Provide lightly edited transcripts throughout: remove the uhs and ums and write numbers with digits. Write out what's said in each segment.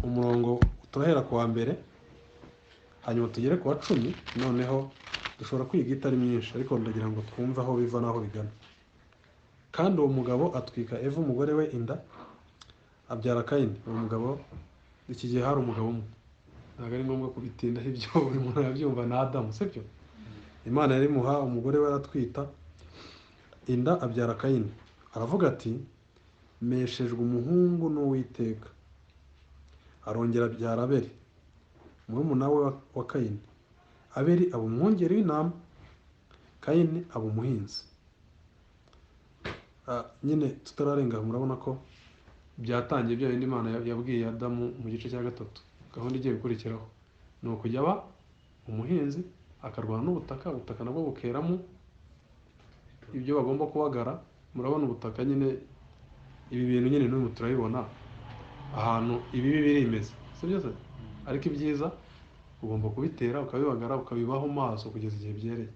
umurongo turahera kuwa mbere hanyuma tugere kuwa 10 noneho dushobora kwiga itari myinshi ariko ndagira ngo twumve aho biva naho bigana. Kandi uwo mugabo atwika Eva umugore we inda abyara Kayini. Uwo mugabo iki gihe hari umugabo umwe, ntabwo ari ngombwa kubitindaho ibyo buri muntu arabyumva na Adamu, sibyo? Imana yari muha umugore we aratwita inda abyara Kayini. Aravuga ati meshejwe umuhungu n'Uwiteka. Arongera abyara Abeli murumuna we wa Kayini. Abeli aba umwungeri w'intama, Kayini aba umuhinzi. Nyine tutararenga murabona ko byatangiye bya bindi Imana yabwiye Adamu mu gice cya 3. Gahunda igiye gukurikiraho ni ukujya aba umuhinzi akarwana n'ubutaka, ubutaka nabwo bukeramo ibyo bagomba kubagara. Murabona ubutaka nyine, ibi bintu nyine n'uyu turabibona ahantu ibibi birimeze, sibyo se? Ariko ibyiza ugomba kubitera ukabibagara ukabibaho maso kugeza igihe byereye.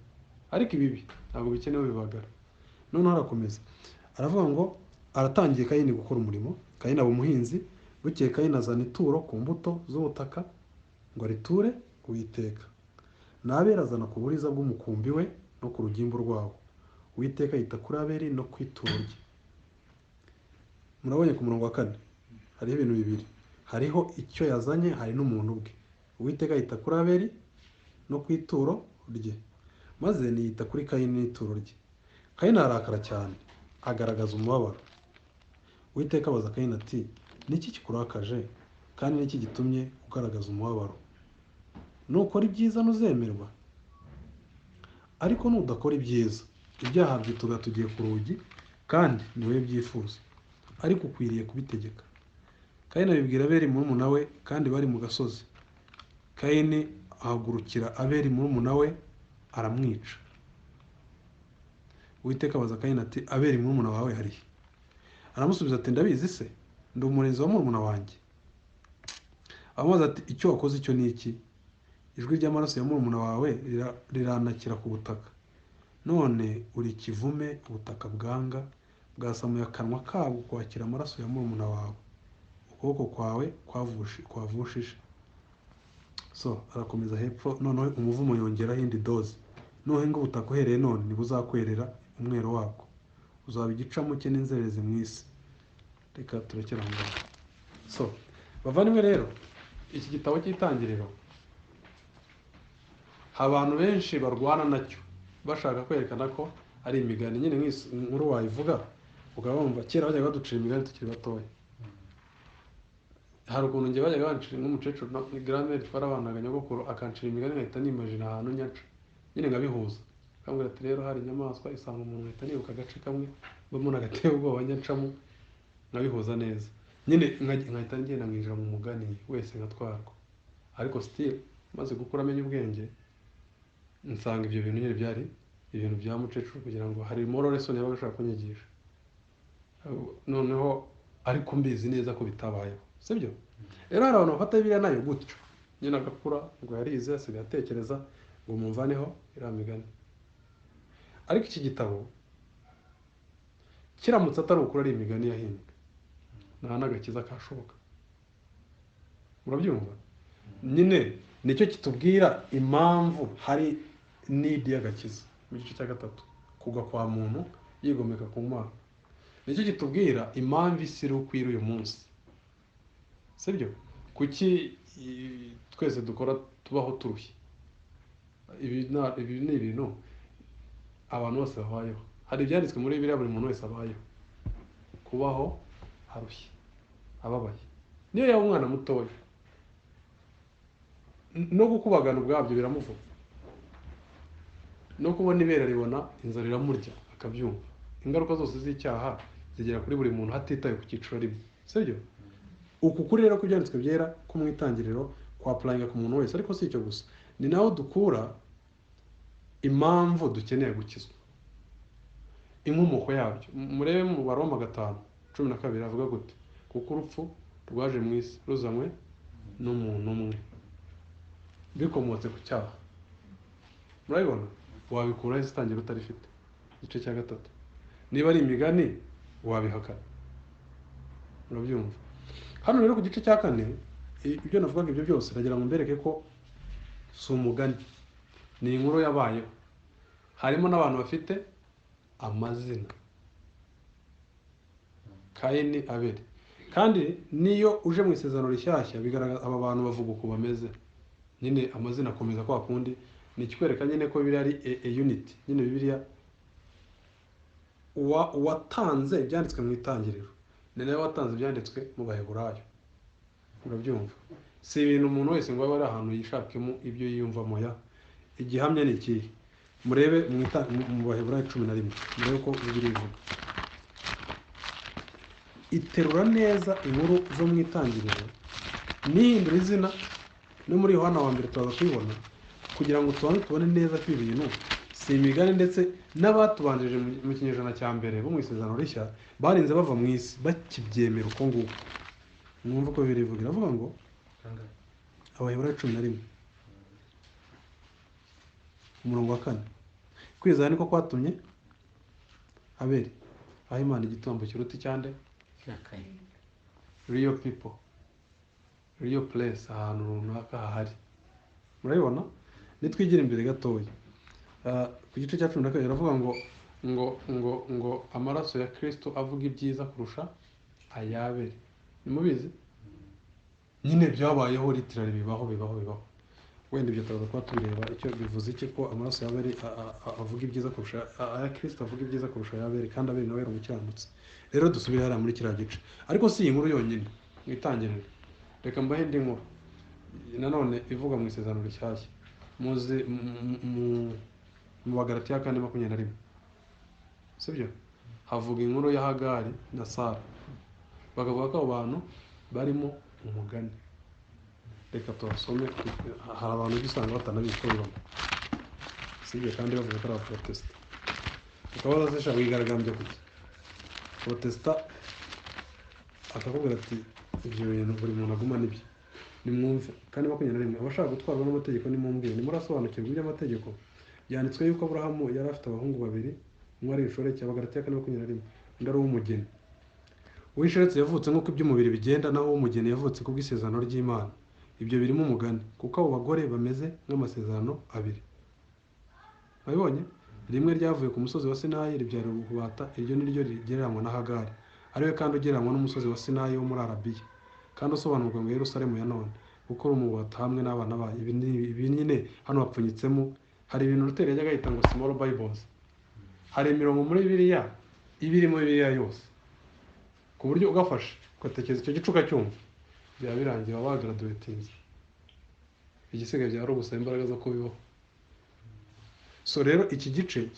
Ariko ibibi ntabwo bikenewe bibagara. Noneho arakomeza aravuga ngo aratangiye Kayini gukora umurimo. Kayini aba umuhinzi. Bukeye Kayini azana ituro ku mbuto z'ubutaka ngo ariture Uwiteka. N'Abeli azana ku buriza bw'umukumbi we no ku rugimbu rwawo. Uwiteka yita kuri Abeli no ku ituro rye. Murabonye ku murongo wa 4 hariho ibintu bibiri. Hariho icyo yazanye, hari n'umuntu bwe. Uwiteka yita kuri Abeli no ku ituro rye, maze niyita kuri Kayini n'ituro rye. Kayini arakara cyane, agaragaza umubabaro. Uwiteka abaza Kayini ati niki kikurakaje kandi niki gitumye ugaragaza umubabaro? Nukora ibyiza nuzemerwa, ariko nudakora ibyiza ibyaha byituga tugiye ku rugi kandi niwe byifuza, ariko ukwiriye kubitegeka. Kayini abibwira Abeli murumuna we kandi bari mu gasozi. Kayini ahagurukira Abeli murumuna we aramwica. Uwiteka abaza Kayini ati Abeli murumuna wawe harihe? Aramusubiza ati ndabizi se, ndi umurinzi wa murumuna wanjye. Amubaza ati icyo wakoze icyo ni iki? Ijwi ry'amaraso ya murumuna wawe riranakira ku butaka. None uri kivume ubutaka bwanga, bwasamuye akanwa kabwo kwakira amaraso ya murumuna wawe. Ukuboko kwawe kwavushije. So arakomeza hepfo. Noneho umuvumo yongeraho indi doze. Nuhenga ubutaka uhereye none ntibuzakwerera umwero wabwo, uzaba igicamuke n'inzererezi mu isi. Reka turekera aho ngaho. So bavandimwe rero, iki gitabo cy'Itangiriro abantu benshi barwana nacyo bashaka kwerekana ko ari imigani. Nyine nk'inkuru wayivuga ukabumva kera bajyaga baducira imigani tukiri batoya. Hari ukuntu nge bajyaga bancira nk'umucecuru na grand-mère twarabanaga, nyogokuru akancira imigani nkahita nimagina ahantu nyaca, nyine ngabihuza. Akambwira ati rero hari inyamaswa isanga umuntu nkahita nibuka agace kamwe mbona agateye ubwoba nyacamo, ngabihuza neza. Nyine nkahita ngenda mwinjira mu mugani wese ngatwarwa. Ariko still maze gukura amenya ubwenge nsanga ibyo bintu nyine byari ibintu bya mucecuru, kugira ngo hari moral lesson yabaga ashaka kunyigisha. Noneho ariko mbizi neza ko bitabayeho, sibyo? Rero hari abantu bafata Bibiliya nayo gutyo, nyine agakura ngo yarize asigaye atekereza ngo mumvaneho iramigani. Ariko iki gitabo kiramutse atari ukuri ari imigani yahimbwe, nta n'agakiza kashoboka. Murabyumva? Nyine nicyo kitubwira impamvu hari need y'agakiza mu gice cya 3, kugwa kwa muntu yigomeka ku Mana. Nicyo kitubwira impamvu isi iri ukwira uyu munsi, sibyo? Kuki twese dukora tubaho turushye? Ibi ni ibintu abantu bose babayeho. Hari ibyanditswe muri Bibiliya buri muntu wese abayeho, kubaho harushye, ababaye. Niyo yaba umwana mutoya, no gukubagana ubwabyo biramuvuga, no kubona ibera ribona inzara iramurya akabyumva. Ingaruka zose z'icyaha zigera kuri buri muntu hatitaye ku cyiciro rimwe, sibyo? Uku kuri rero kubyanditswe byera ko mu Itangiriro kwa applyinga ku muntu wese. Ariko si icyo gusa, ni naho dukura impamvu dukeneye gukizwa, inkomoko yabyo. Murebe mu Baroma 5:12 avuga gute? Kuko urupfu rwaje mu isi ruzanywe n'umuntu umwe, bikomotse ku cyaha. Murabibona? Wabikura ese Itangiriro utarifite igice cya 3. Niba ari imigani wabihakana. Murabyumva? Hano rero ku gice cya 4 ibyo navugaga ibyo byose nagira ngo mbereke ko si umugani, ni inkuru yabayeho. Harimo n'abantu bafite amazina, Kayini, Abeli. Kandi niyo uje mu isezerano rishyashya bigaragaza aba bantu bavuga uko bameze, nyine amazina akomeza kwa kundi. Ni ikikwereka nyine ko Bibiliya ari a unity. Nyine Bibiliya uwatanze ibyanditswe mu Itangiriro ni nawe watanze ibyanditswe mu Baheburayo. Urabyumva? Si ibintu umuntu wese ngo abe ari ahantu yishakemo ibyo yiyumvamo. Ya igihamya ni ikihe? Murebe mu Baheburayo 11, murebe ko Bibiliya ivuga. Iterura neza inkuru zo mu Itangiriro n'ihindura izina, no muri Yohana wa mbere turaza kubibona, kugira ngo tubone neza ko ibintu si imigani. Ndetse n'abatubanjije mu kinyejana cya mbere bo mu isezerano rishya barinze bava mu isi bakibyemera uko nguko. Mwumva ko Bibiliya ivuga, iravuga ngo Abaheburayo 11 umurongo wa 4, kwizera niko kwatumye Abeli aho Imana igitambo kiruta icyande, real people, real place, ahantu runaka hahari. Murabibona? Nitwigira imbere gatoya ku gice cya 12 iravuga ngo amaraso ya Kristo avuga ibyiza kurusha ayabeli. Nimubizi? Nyine byabayeho literally, bibaho. Wenda ibyo turaza kuba tureba icyo bivuze iki, ko amaraso ya Abeli avuga ibyiza kurusha aya Kristo, avuga ibyiza kurusha ayabeli, kandi Abeli nawe yari umukiranutsi. Rero dusubire hariya muri kiriya gice. Ariko si iyi nkuru yonyine mu Itangiriro. Reka mbahe indi nkuru nanone ivuga mu isezerano rishyashya. Muzi mu Bagalatiya 4:21, sibyo? Havuga inkuru ya Hagari na Sara, bakavuga ko abo bantu barimo umugani. Reka tubasome. Hari abantu gisanga batanabizi ko bibamo, sibyo? Kandi bavuga ko ari Abaprotestant. Ukaba bazisha wigaragambye kuki Protestant akakubwira ati ibyo bintu buri muntu aguma nibyo. Nimwumve. Kandi 21, abashaka gutwarwa n'amategeko nimumbwire, nimurasobanukirwa iby'amategeko. Byanditswe yuko Aburahamu yari afite abahungu babiri, umwe ari inshoreke. Abagalatiya 4:21, undi ari uw'umugeni. Uw'inshoreke yavutse nk'uko iby'umubiri bigenda, naho uw'umugeni yavutse kubw'isezerano ry'Imana. Ibyo birimo umugani, kuko abo bagore bameze nk'amasezerano abiri. Babibonye? Rimwe ryavuye ku musozi wa Sinayi ribyara ububata, iryo ni ryo rigereranywa na Hagari, ariwe kandi ugereranywa n'umusozi wa Sinayi wo muri Arabiya, kandi usobanurwa ngo Yerusalemu ya none, kuko uri umubata hamwe n'abana bayo. Ibi nyine hano hapfunyitsemo, hari ibintu Luther yajyaga yita ngo small bibles. Hari imirongo muri Bibiliya ibiri mu Bibiliya yose, ku buryo ugafashe ugatekereza icyo gicuka cyumva byaba birangiye waba graduatinze. Igisigaye byari ugusaba imbaraga zo kubibaho. So rero iki gice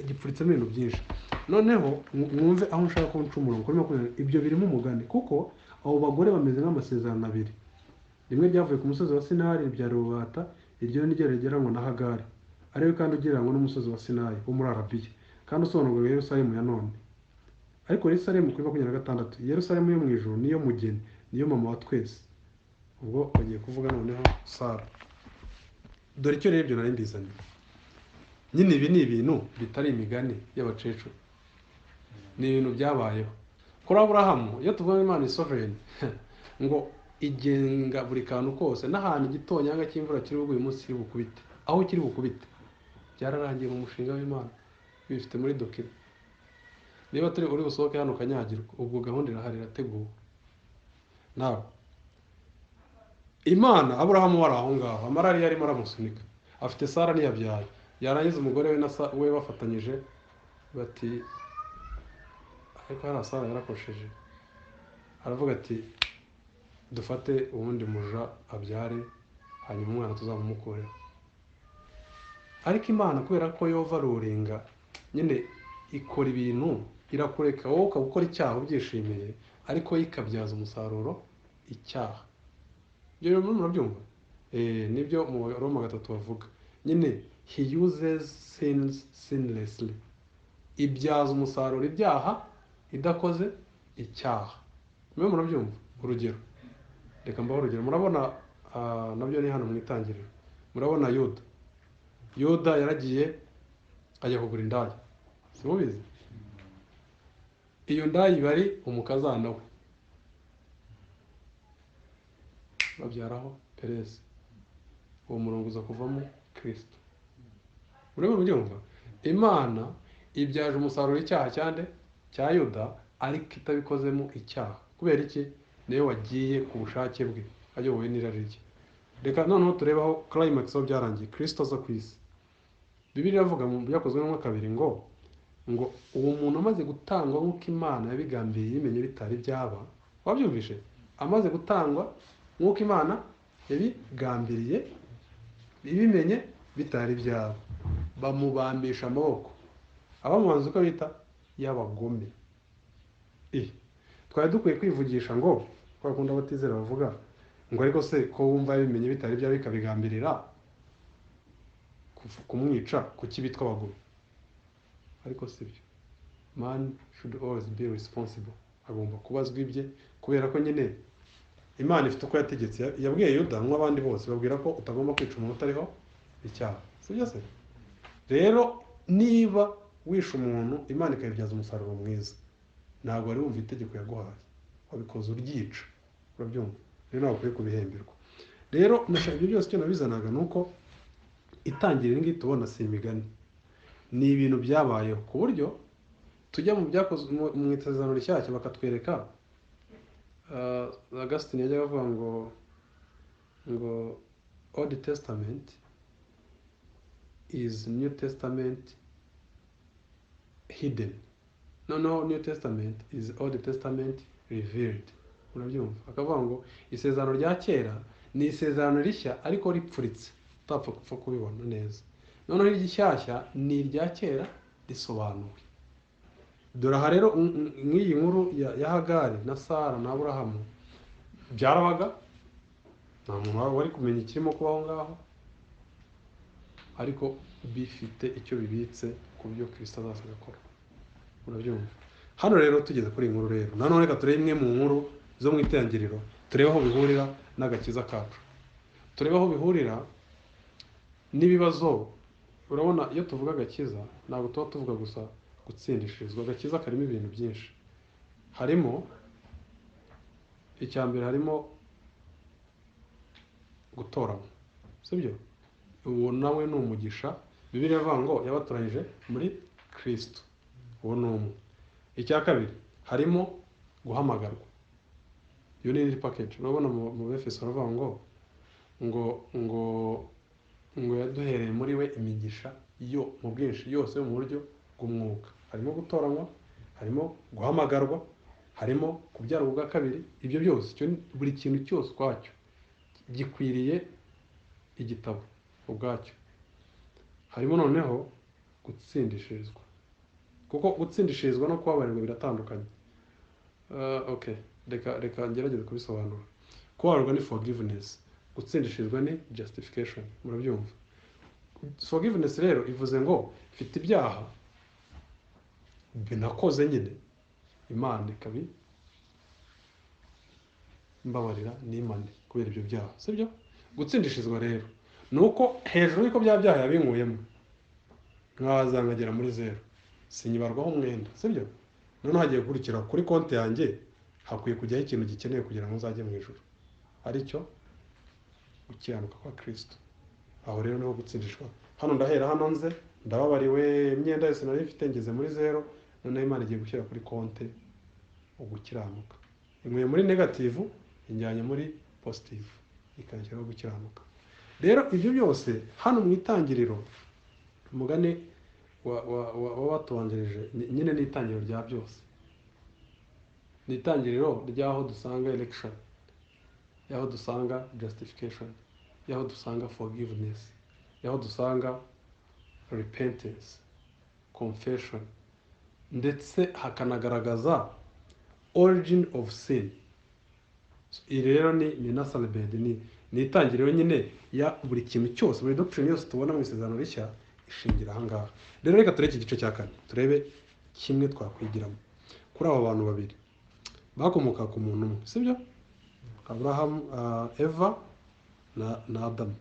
gipfuritsemo ibintu byinshi. Noneho mwumve aho nshaka ko nca umurongo kuri 20. Ibyo birimo umugani, kuko abo bagore bameze nk'amasezerano abiri. Rimwe ryavuye ku musozi wa Sinayi ribyara ububata, iryo ni ryo rigereranywa na Hagari, ariwe kandi ugereranywa n'umusozi wa Sinayi wo muri Arabiya, kandi usobanurwa Yerusalemu ya none. Ariko Yerusalemu kuri 26, Yerusalemu yo mu ijuru niyo mugeni, niyo mama wa twese. Ubwo bagiye kuvuga noneho Sara. Dore icyo rero ibyo nari mbizanye. Nyine ibi ni ibintu bitari imigani y'abacecuru, ni ibintu byabayeho. Kuri Aburahamu iyo tuvuga Imana sovereign ngo igenga buri kantu kose, n'ahantu igitonyanga cy'imvura kiri buguye umunsi kiri bukubite, aho kiri bukubite byararangiye mu mushinga w'Imana, bifite muri dokima. Niba uri busohoke hano ukanyagirwa, ubwo gahunda irahari, irateguwe. Nawe Imana Aburahamu wari aho ngaho, amarari yarimo aramusunika, afite Sara ntiyabyaye. Yarangiza umugore we bafatanyije bati, ariko hari Sara yarakosheje, aravuga ati dufate ubundi muja abyare, hanyuma umwana tuzamumukureho. Ariko Imana kubera ko yova ruringa, nyine ikora ibintu, irakureka wowe ukaba ukora icyaha ubyishimiye, ariko ikabyaza umusaruro icyaha. Ibyo murabyumva? Nibyo mu Roma 3 bavuga. Nyine he uses sins sinlessly. Ibyaza umusaruro ibyaha idakoze icyaha. Mwe murabyumva? Urugero, reka mbaho urugero. Murabona nabyo ni hano mu Itangiriro. Murabona Yuda yaragiye ajya kugura indaya, simubizi? Iyo ndaya bari umukazana we. babyaraho Perezi, uwo murongo uza kuvamo Kristo. Urimo ubyumva? Imana ibyaje umusaruro icyaha cyande cya Yuda, ariko itabikozemo icyaha. Kubera iki? Niwe wagiye ku bushake bwe, ayobowe n'irari rye. Reka noneho turebaho climax aho byarangiye, Kristo aza ku isi. Bibiliya iravuga mu Byakozwe n'umwe 2 ngo uwo muntu amaze gutangwa nk'uko Imana yabigambiriye bimenye bitari byaba. Wabyumvishe? Amaze gutangwa nk'uko Imana yabigambiriye ibimenye bitari byaba, bamubambisha amaboko. Abamubanza uko bita y'abagome. Twari dukwiye kwivugisha ngo bakunda abatizera bavuga ngo ariko se ko wumva bimenye bitari byaba bikabigambirira kumwica, kuki bitwa abagome? Ariko sibyo. Man should always be responsible. Agomba kubazwa ibye, kubera ko nyine Imana ifite uko yategetse. Yabwiye Yuda nk'abandi bose, babwira ko utagomba kwica umuntu utariho icyaha. Sibyo se? Rero niba wishe umuntu Imana ikabibyaza umusaruro mwiza, ntabwo wari wumva itegeko yaguhaye, wabikoze uryica. Urabyumva? Rero ntabwo ukwiye kubihemberwa. Rero nashaka ibyo byose icyo nabizanaga nuko Itangiriro ngi tubona si imigani, ni ibintu byabayeho, ku buryo tujya mu byakozwe mu Isezerano Rishyashya bakatwereka Augustine yajyaga avuga ngo Old Testament is New Testament hidden. No, New Testament is Old Testament revealed. Urabyumva? Akavuga ngo isezerano rya kera ni isezerano rishya ariko ripfuritse, utapfa kupfa kubibona neza. Noneho iry'ishyashya ni irya kera risobanuwe. Dore aha rero nk'iyi nkuru ya Hagari na Sara na Aburahamu byarabaga, nta muntu wari kumenya ikirimo kubaho ngaho, ariko bifite icyo bibitse ku byo Kristo azaza agakora. Urabyumva? Hano rero tugeze kuri inkuru rero, nanone reka turebe imwe mu nkuru zo mu Itangiriro, turebe aho bihurira n'agakiza kacu, turebe aho bihurira n'ibibazo. Urabona, iyo tuvuga agakiza ntabwo tuba tuvuga gusa gutsindishirizwa. Agakiza karimo ibintu byinshi. Harimo icyambere, harimo gutoranywa, sibyo? Uwo nawe ni umugisha. Bibiliya ivuga ngo yabatoranyije muri Kristo, uwo ni umwe. Icya kabiri, harimo guhamagarwa. Iyo ni indi package. Urabona mu Efeso baravuga ngo yaduhereye muri we imigisha yo mu bwinshi yose mu buryo bw'umwuka. Harimo gutoranywa, harimo guhamagarwa, harimo kubyarwa ubwa kabiri. Ibyo byose, buri kintu cyose kwacyo gikwiriye igitabo ubwacyo. Harimo noneho gutsindishirizwa, kuko gutsindishirizwa no kubabarirwa biratandukanye. Okay, reka ngerageze kubisobanura. Kubabarirwa ni forgiveness, gutsindishirizwa ni justification. Murabyumva? Forgiveness rero ivuze ngo mfite ibyaha binakoze nyine, Imana ikabi mbabarira n'Imana kubera ibyo byaha, sibyo? Gutsindishirizwa rero nuko hejuru y'uko bya byaha yabinkuyemo nkazangagera muri zero, sinyibarwaho umwenda, sibyo? Noneho hagiye gukurikira kuri konti yanjye, hakwiye kujyaho ikintu gikenewe kugira ngo nzajye mu ijuru, aricyo gukiranuka kwa Kristo. Aho rero niho gutsindishwa. Hano ndahera hano nze ndababariwe imyenda yose nari mfite, ngeze muri zero. Noneho Imana igiye gushyira kuri konti ugukiranuka. Inkuye muri negative injyanye muri positive, ikanshyiraho gukiranuka. Rero ibyo byose hano mu Itangiriro, umugani wabatubanjirije nyine ni itangiriro rya byose. Ni itangiriro ry'aho dusanga election, y'aho dusanga justification, y'aho dusanga forgiveness, y'aho dusanga repentance, confession, ndetse hakanagaragaza origin of sin. Iri rero ni nasalebed, ni itangiriro nyine ya buri kintu cyose, buri doctrine yose tubona mu Isezerano Rishya ishingira aha ngaha. Rero reka turebe iki gice cya 4, turebe kimwe twakwigiramo kuri aba bantu babiri bakomoka ku muntu umwe, sibyo? Abraham, Eva na Adamu.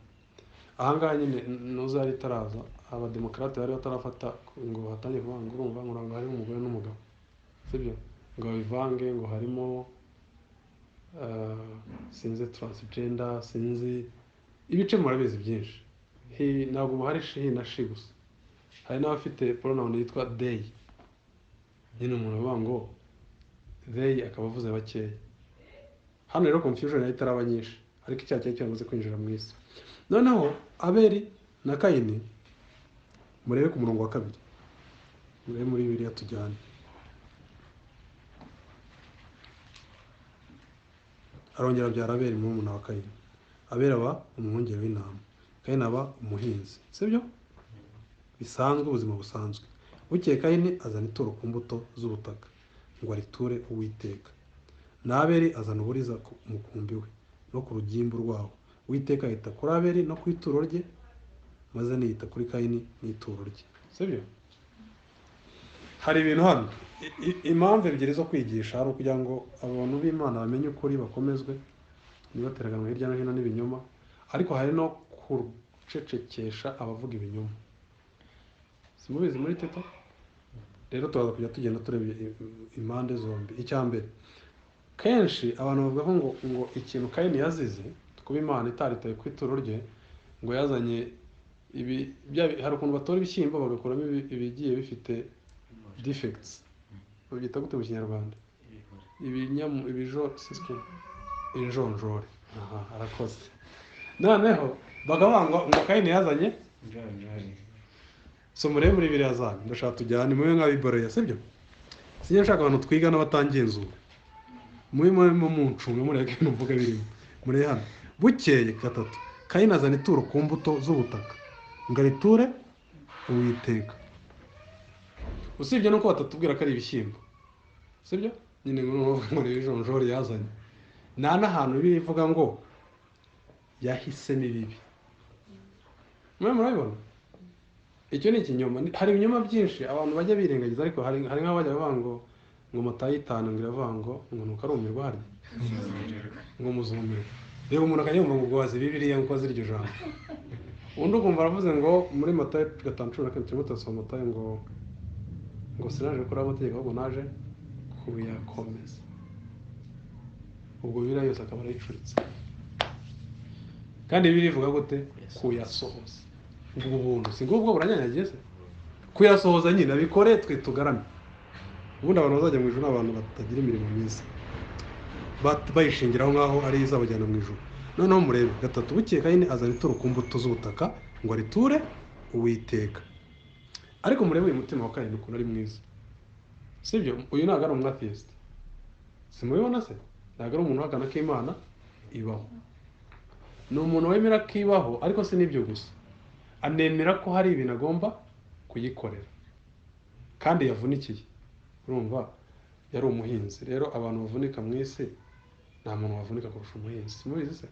Aha ngaha nyine nuzari itaraza, abademokarate bari batarafata ngo hatanye kuvuga ngo urumva ngo harimo umugore n'umugabo, sibyo? Ngo bivange ngo harimo sinzi transgender, sinzi ibice murabizi byinshi. Ntabwo ubu hari he na she gusa, hari n'abafite pronoun yitwa they. Nyine umuntu avuga ngo they akaba avuze bakeya. Hano rero confusion yari itaraba nyinshi, ariko icyaha cyari cyamaze kwinjira mu isi. Noneho Abeli na Kayini, murebe ku murongo wa 2, murebe muri Bibiliya tujyane. Arongera abyara Abeli murumuna wa Kayini. Abeli aba umwungeri w'intama, Kayini aba umuhinzi, sibyo? Bisanzwe, ubuzima busanzwe. Bukeye Kayini azana ituro ku mbuto z'ubutaka ngo ariture Uwiteka. Na Abeli azana uburiza ku mukumbi we no ku rugimbu rwawo. Uwiteka yita kuri Abeli no ku ituro rye, maze niyita kuri Kayini n'ituro rye, sibyo? Hari ibintu hano, impamvu ebyiri zo kwigisha, hari ukugira ngo abantu b'Imana bamenye ukuri, bakomezwe, ntibateraganwe hirya no hino n'ibinyoma, ariko hari no gucecekesha abavuga ibinyoma. Simubizi muri Tito? Rero turaza kujya tugenda tureba impande zombi. Icya mbere, kenshi abantu bavuga ngo ikintu Kayini yazize, kuba Imana itaritaye ku ituro rye, ngo yazanye hari ukuntu batora ibishyimbo bagakuramo ibigiye bifite defects. Babyita gute mu Kinyarwanda? Injonjore. Aha, arakoze. Noneho bagabanga ngo Kayini yazanye so murebe muri Bibiliya zanyu, ndashaka tujyane mube nk'abiboroya, sibyo? Sinjye nshaka abantu twiga n'abatangenzura. Mube mu muncunga murebe ibintu mvuga birimo. Murebe hano. Bukeye 3, Kayini azana ituro ku mbuto z'ubutaka ngo ariture Uwiteka. Usibye nuko batatubwira ko ari ibishyimbo, sibyo? Nyine ngo ijonjori yazanye. Nta n'ahantu Bibiliya ivuga ngo yahisemo ibibi. Murabibona? Icyo ni ikinyoma. Hari ibinyoma byinshi abantu bajya birengagiza, ariko hari nk'abajya bavuga ngo Matayo 5 ngo iravuga ngo nuko arumirwa harya ngo muzumirwa. Reba umuntu akajya yumva ngo gwaza Bibiliya ngo azi iryo jambo. Undi ukumva aravuze ngo muri Matayo 5:14 turimo turasoma Matayo ngo sinaje gukora amategeko ahubwo naje kuyakomeza. Ubwo Bibiliya yose akaba arayicuritse. Kandi Bibiliya ivuga gute? Kuyasohoza. Ubwo buntu si ngubwo buranyanyagiye se? Kuyasohoza nyine abikore twe tugarame. Ubundi abantu bazajya mu ijuru n'abantu batagira imirimo myiza, bayishingiraho ngaho ari izabajyana mu ijuru. Noneho murebe 3, bukeye Kayini azana ituro ku mbuto z'ubutaka ngo ariture Uwiteka. Ariko murebe uyu mutima wa Kayini ukuntu ari mwiza, sibyo? Uyu ntabwo ari umwatheist, simubibona se? Ntabwo ari umuntu uhakana ko Imana ibaho. Ni umuntu wemera ko ibaho, ariko si n'ibyo gusa, anemera ko hari ibintu agomba kuyikorera kandi yavunikiye. Urumva, yari umuhinzi. Rero abantu bavunika mu isi, nta muntu wavunika kurusha umuhinzi, simubizi se?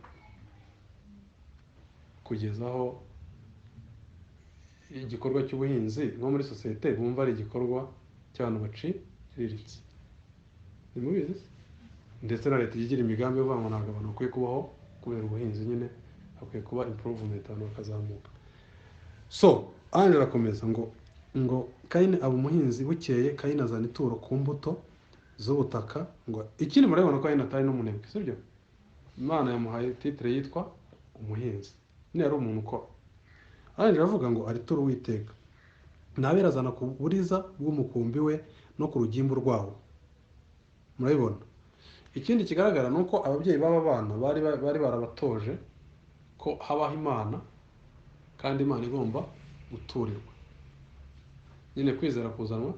Kugeza aho igikorwa cy'ubuhinzi nko muri sosiyete bumva ari igikorwa cy'abantu baciriritse, simubizi se? Ndetse na leta igira imigambi yo kuvuga ngo ntabwo abantu bakwiye kubaho kubera ubuhinzi, nyine hakwiye kuba improvement, abantu bakazamuka. So Angela akomeza ngo Kayini aba umuhinzi. Bukeye Kayini azana ituro ku mbuto z'ubutaka ngo ikindi murabona ko Kayini atari n'umunebwe, sibyo? Imana yamuhaye titre yitwa umuhinzi, ni yari umuntu ukora. Angela avuga ngo ariture Uwiteka. Na Abeli azana ku buriza bw'umukumbi we no ku rugimbu rwawo. Murabibona? Ikindi kigaragara nuko ababyeyi b'aba bana bari barabatoje ko habaho Imana kandi Imana igomba guturirwa. Nyine kwizera kuzanwa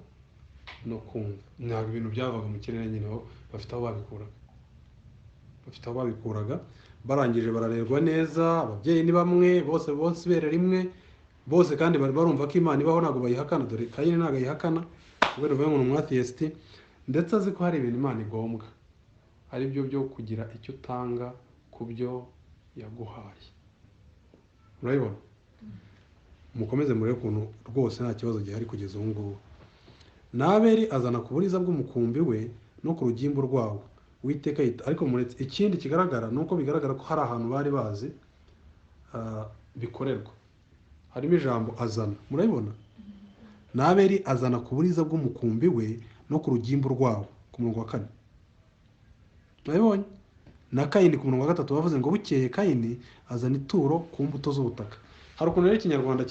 no kumva. Ntabwo ibintu byavaga mu kirere, nyine bafite aho babikuraga. Barangije bararerwa neza, ababyeyi ni bamwe, bose bera rimwe, bose kandi barumva ko Imana ibaho, ntabwo bayihakana. Dore Kayini ntabwo ayihakana, ubwo bivuye ngo ni umwatheist, ndetse azi ko hari ibintu Imana igombwa, ari byo kugira icyo utanga ku byo yaguhaye. Urabibona? Mukomeze murebe ukuntu rwose nta kibazo gihari kugeza ubu ngubu. Na Abeli azana ku buriza bw'umukumbi we no ku rugimbu rwawo. Uwiteka yita. Ariko muretse ikindi kigaragara nuko bigaragara ko hari ahantu bari bazi bikorerwa. Harimo ijambo azana. Murabibona? Na Abeli azana ku buriza bw'umukumbi we no ku rugimbu rwawo ku murongo wa 4. Murabibonye? na Kayini ku murongo wa gatatu bavuze ngo bukeye Kayini azana ituro ku mbuto z'ubutaka. Hari ukuntu rero ikinyarwanda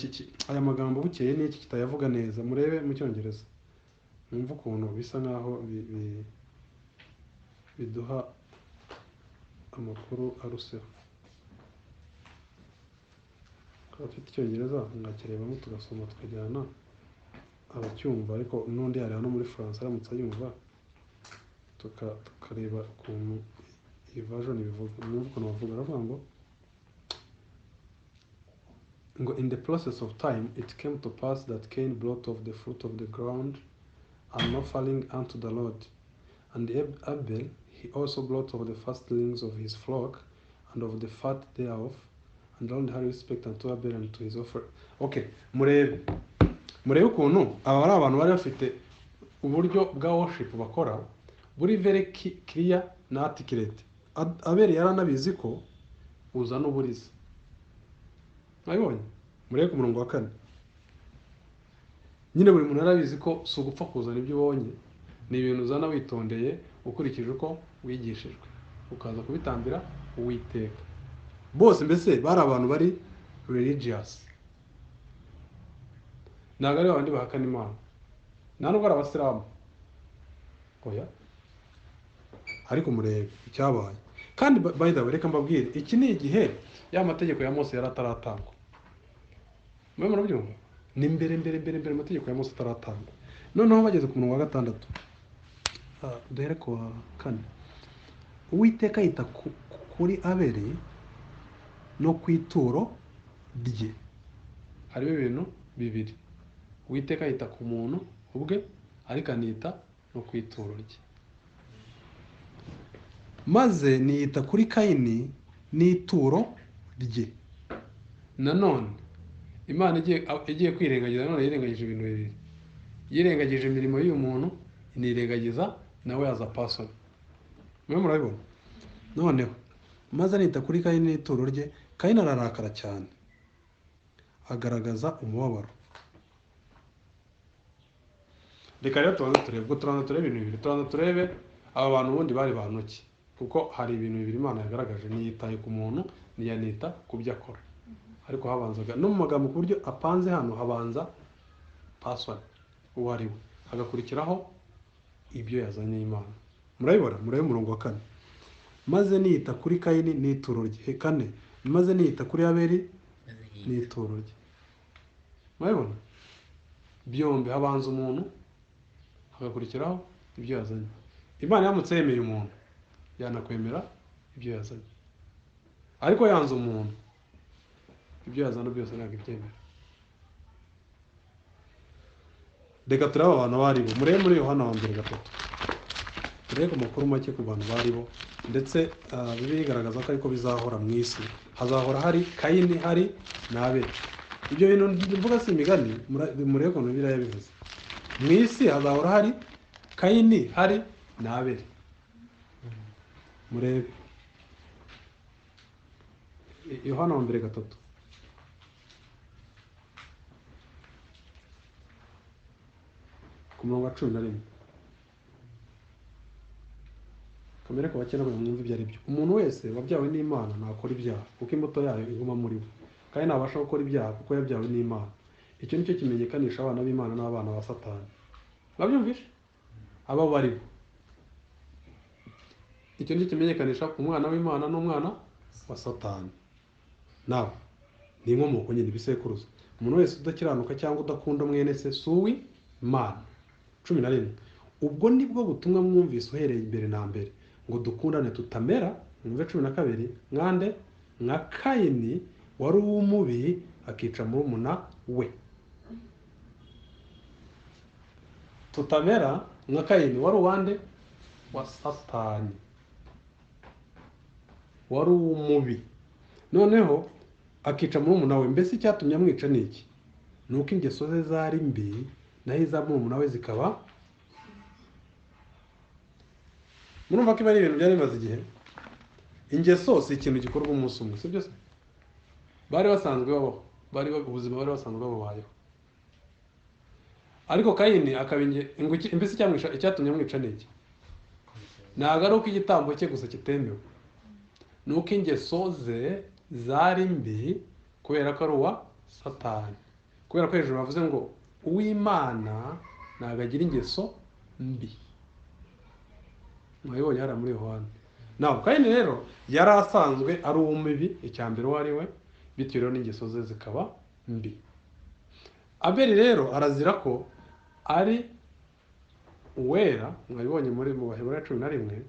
aya magambo bukeye n'iki kitayavuga neza, murebe mu cyongereza mwumva ukuntu bisa nkaho biduha amakuru aruseho. Abafite icyongereza mwakirebamo tugasoma tukajyana abacyumva, ariko n'undi yareba no muri France aramutse ayumva tukareba ukuntu iyi version bivuga. Mwumva ukuntu bavuga, aravuga ngo in the process of time it came to pass that Cain brought of the fruit of the ground an offering unto the Lord, and Abel he also brought of the firstlings of his flock and of the fat thereof, and the Lord had respect unto Abel and to his offering. Okay, murebe ukuntu aba ari abantu bari bafite uburyo bwa worship bakora buri very clear na articulate. Abel yaranabizi ko uzana uburiza. Mwabibonye? Murebe ku murongo wa 4. Nyine buri muntu yarabizi ko si ugupfa kuzana ibyo ubonye, ni ibintu uzana witondeye ukurikije uko wigishijwe, ukaza kubitambira Uwiteka. Bose mbese bari abantu bari religious, ntabwo ari abandi bahakana Imana, nta nubwo ari abasilamu oya. Ariko murebe icyabaye. Kandi by the way, reka mbabwire, iki ni igihe ya mategeko ya Mose yari ataratangwa. Mwe murabyumva? Ni mbere amategeko ya Mose ataratangwa. Noneho bageze ku murongo wa 6. Duhere ku wa 4. Uwiteka yita kuri Abeli no ku ituro rye. Hariho ibintu bibiri. Uwiteka yita ku muntu ubwe, ariko anita no ku ituro rye. Maze niyita kuri Kayini n'ituro rye. Nanone Imana igiye kwirengagiza, none yirengagije ibintu bibiri. Yirengagije imirimo y'uyu muntu, inirengagiza nawe as a person. Mwe murabibona? Noneho maze niyita kuri Kayini n'ituro rye. Kayini ararakara cyane, agaragaza umubabaro. Reka rero turebe ibintu bibiri. Turebe aba bantu ubundi bari bantu ki, kuko hari ibintu bibiri Imana yagaragaje. Niyitaye ku muntu, niyanita ku byo akora. Ariko habanzaga no mu magambo ku buryo apanze hano, habanza person uwo ari we, hagakurikiraho ibyo yazanye Imana. Murabibona? Murebe umurongo wa 4. Maze niyita kuri Kayini n'ituro rye. 4. Maze niyita kuri Abeli n'ituro rye. Murabibona? Byombi habanza umuntu, hagakurikiraho ibyo yazanye. Imana yamutse yemeye umuntu, yanakwemera ibyo yazanye. Ariko yanze umuntu, ibyo yazana byose ntabwo ibyemera. Reka turebe abantu bari bo. Murebe muri Yohana wa 1:3. Turebe amakuru make ku bantu bari bo, ndetse bigaragaza ko ariko bizahora mu isi. Hazahora hari Kayini, hari na Abeli. Ibyo bintu mvuga si imigani, murebe ukuntu Bibiliya yabivuze. Mu isi hazahora hari Kayini, hari na Abeli. Murebe Yohana wa 1:3. Ku murongo wa 11. Kamere ko bakena mwumva ibyo ari byo. Umuntu wese wabyawe n'Imana ntakora ibyaha, kuko imbuto yayo iguma muri we. Kandi ntabasha gukora ibyaha kuko yabyawe n'Imana. Icyo nicyo kimenyekanisha abana b'Imana n'abana ba Satani. Babyumvishe? Aba bari bo. Icyo nicyo kimenyekanisha umwana w'Imana n'umwana wa Satani. Nawe ni inkomoko nyine bisekuruza. Umuntu wese udakiranuka cyangwa udakunda mwene se suwi Imana. 11. Ubwo nibwo butumwa mwumvise uhereye imbere na mbere, ngo dukundane tutamera. Mwumve 12. Mwande nka Kayini wari umubi akica murumuna we. Tutamera nka Kayini wari uwande wa Satani, wari umubi, noneho akica murumuna we. Mbese icyatumye amwica ni iki? Nuko ingeso ze zari mbi, naho iza murumuna we zikaba. Murumva ko iba ari ibintu byari bimaze igihe. Ingeso si ikintu gikorwa umunsi umwe, sibyo se? Bari basanzwe babaho, ubuzima bari basanzwe babayeho. Ariko Kayini mbese icyatumye amwica ni iki? Ntabwo ari uko igitambo cye gusa kitemewe, nuko ingeso ze zari mbi kubera ko ari uwa satani. Kubera ko hejuru bavuze ngo uw'Imana ntabwo agira ingeso mbi. Mwabibonye hariya muri Yohana. Naho Kayini rero yari asanzwe ari uw'umubi, icya mbere uwo ari we, bityo rero n'ingeso ze zikaba mbi. Abeli rero arazira ko ari uwera, mwabibonye mu Baheburayo 11,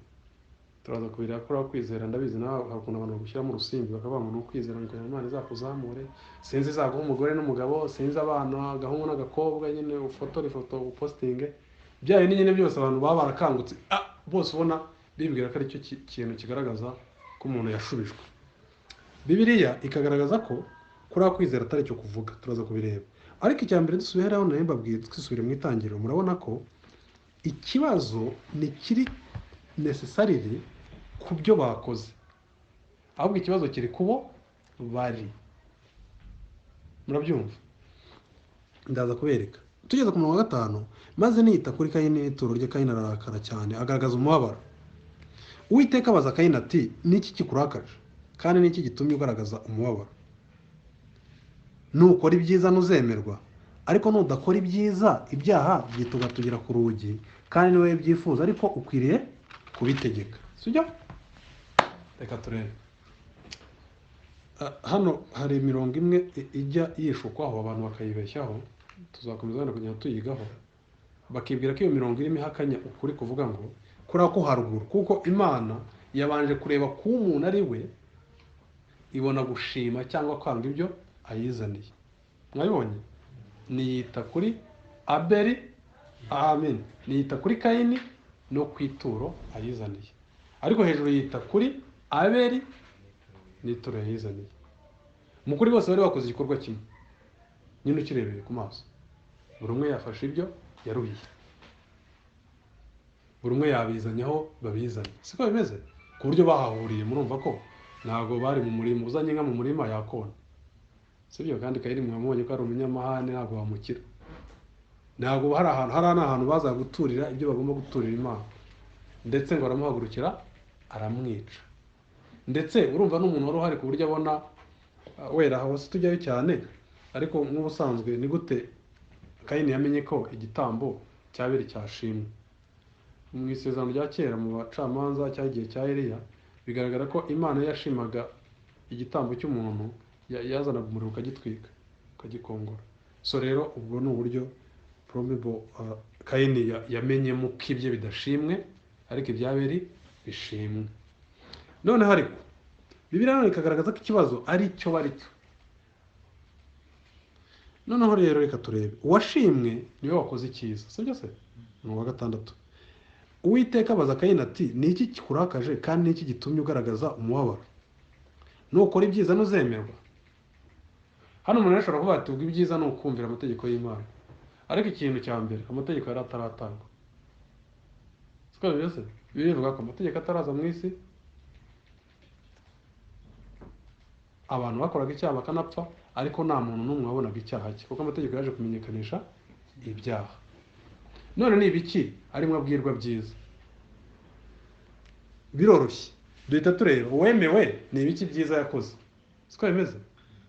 turaza kubireba ko kwizera, ndabizi nawe hari ukuntu abantu bagushyira mu rusimbi bakavuga ngo ni ukwizera ngo Imana izakuzamure, sinzi izaguha umugore n'umugabo, sinzi abana, agahungu n'agakobwa, nyine ufotore ifoto upostinge, byayo ni nyine byose abantu baba barakangutse, bose ubona bibwira ko aricyo kintu kigaragaza ko umuntu yashubijwe. Bibiliya ikagaragaza ko kuri kwizera atari cyo kuvuga, turaza kubireba. Ariko icya mbere dusubiye hariya nayo mbabwiye twisubire mu Itangiriro, murabona ko ikibazo ni kiri necessarily ku byo bakoze, ahubwo ikibazo kiri kubo bari. Murabyumva? Ndaza kubereka. Tugeze ku murongo wa 5, maze niyita kuri Kayini n'ituro rye, Kayini ararakara cyane, agaragaza umubabaro. Uwiteka abaza Kayini ati, niki kikurakaje kandi niki gitumye ugaragaza umubabaro? Nukora ibyiza nuzemerwa, ariko nudakora ibyiza, ibyaha byitugatugera ku rugi, kandi niwe byifuza, ariko ukwiriye kubitegeka. Sibyo? Reka turebe. Hano hari imirongo imwe ijya yishukwaho abantu bakayibeshyaho, tuzakomeza wenda kugira tuyigaho, bakibwira ko iyo mirongo irimo ihakanya ukuri kuvuga ngo kuri ko haruguru, kuko Imana yabanje kureba ko umuntu ari we, ibona gushima cyangwa kwanga ibyo ayizaniye. Mwabibonye? Niyita kuri Abeli, amen, niyita kuri Kayini no kwituro ayizaniye, ariko hejuru yita kuri Abeli n'ituro yayizaniye. Mu kuri bose bari bakoze igikorwa kimwe, nyine ukirebeye ku maso, buri umwe yafashe ibyo yaruhiye, buri umwe yabizanyaho babizanye. Siko bimeze? Ku buryo bahahuriye, murumva ko ntabwo bari mu murima, uzanye inka mu murima yakona, sibyo? Kandi Kayini mwamubonye ko ari umunyamahane, ntabwo wamukira. Ntabwo hari ahantu baza guturira ibyo bagomba guturira Imana, ndetse ngo aramuhagurukira aramwica. Ndetse urumva n'umuntu wari uhari ku buryo abona wera hose tujyayo cyane, ariko nk'ubusanzwe ni gute Kayini yamenye ko igitambo cyabiri cyashimwe? Mu isezerano rya kera mu bacamanza cyagiye cya Eliya, bigaragara ko Imana yashimaga igitambo cy'umuntu, yazanaga umuriro ukagitwika, ukagikongora. So rero ubwo ni uburyo probable Kayini yamenyemo ko ibye bidashimwe, ariko ibyaberi bishimwe. Noneho ariko Bibiliya none ikagaragaza ko ikibazo ari cyo bari cyo. Noneho rero reka turebe, uwashimwe niwe wakoze icyiza, sibyo se? Ni uwa 6. Uwiteka abaza Kayini ati, ni iki kikurakaje kandi ni iki gitumye ugaragaza umubabaro? Nukora ibyiza nuzemerwa. Hano umuntu ashobora kuvuga ati, ubwo ibyiza ni ukumvira amategeko y'Imana, ariko ikintu cya mbere, amategeko yari ataratangwa. Siko bimeze? Bivuga ko amategeko ataraza mu isi, abantu bakoraga icyaha bakanapfa, ariko nta muntu n'umwe wabonaga icyaha cye, kuko amategeko yaje kumenyekanisha ibyaha. None ni ibiki arimo abwirwa byiza? Biroroshye, duhita tureba uwemewe ni ibiki byiza yakoze. Siko bimeze?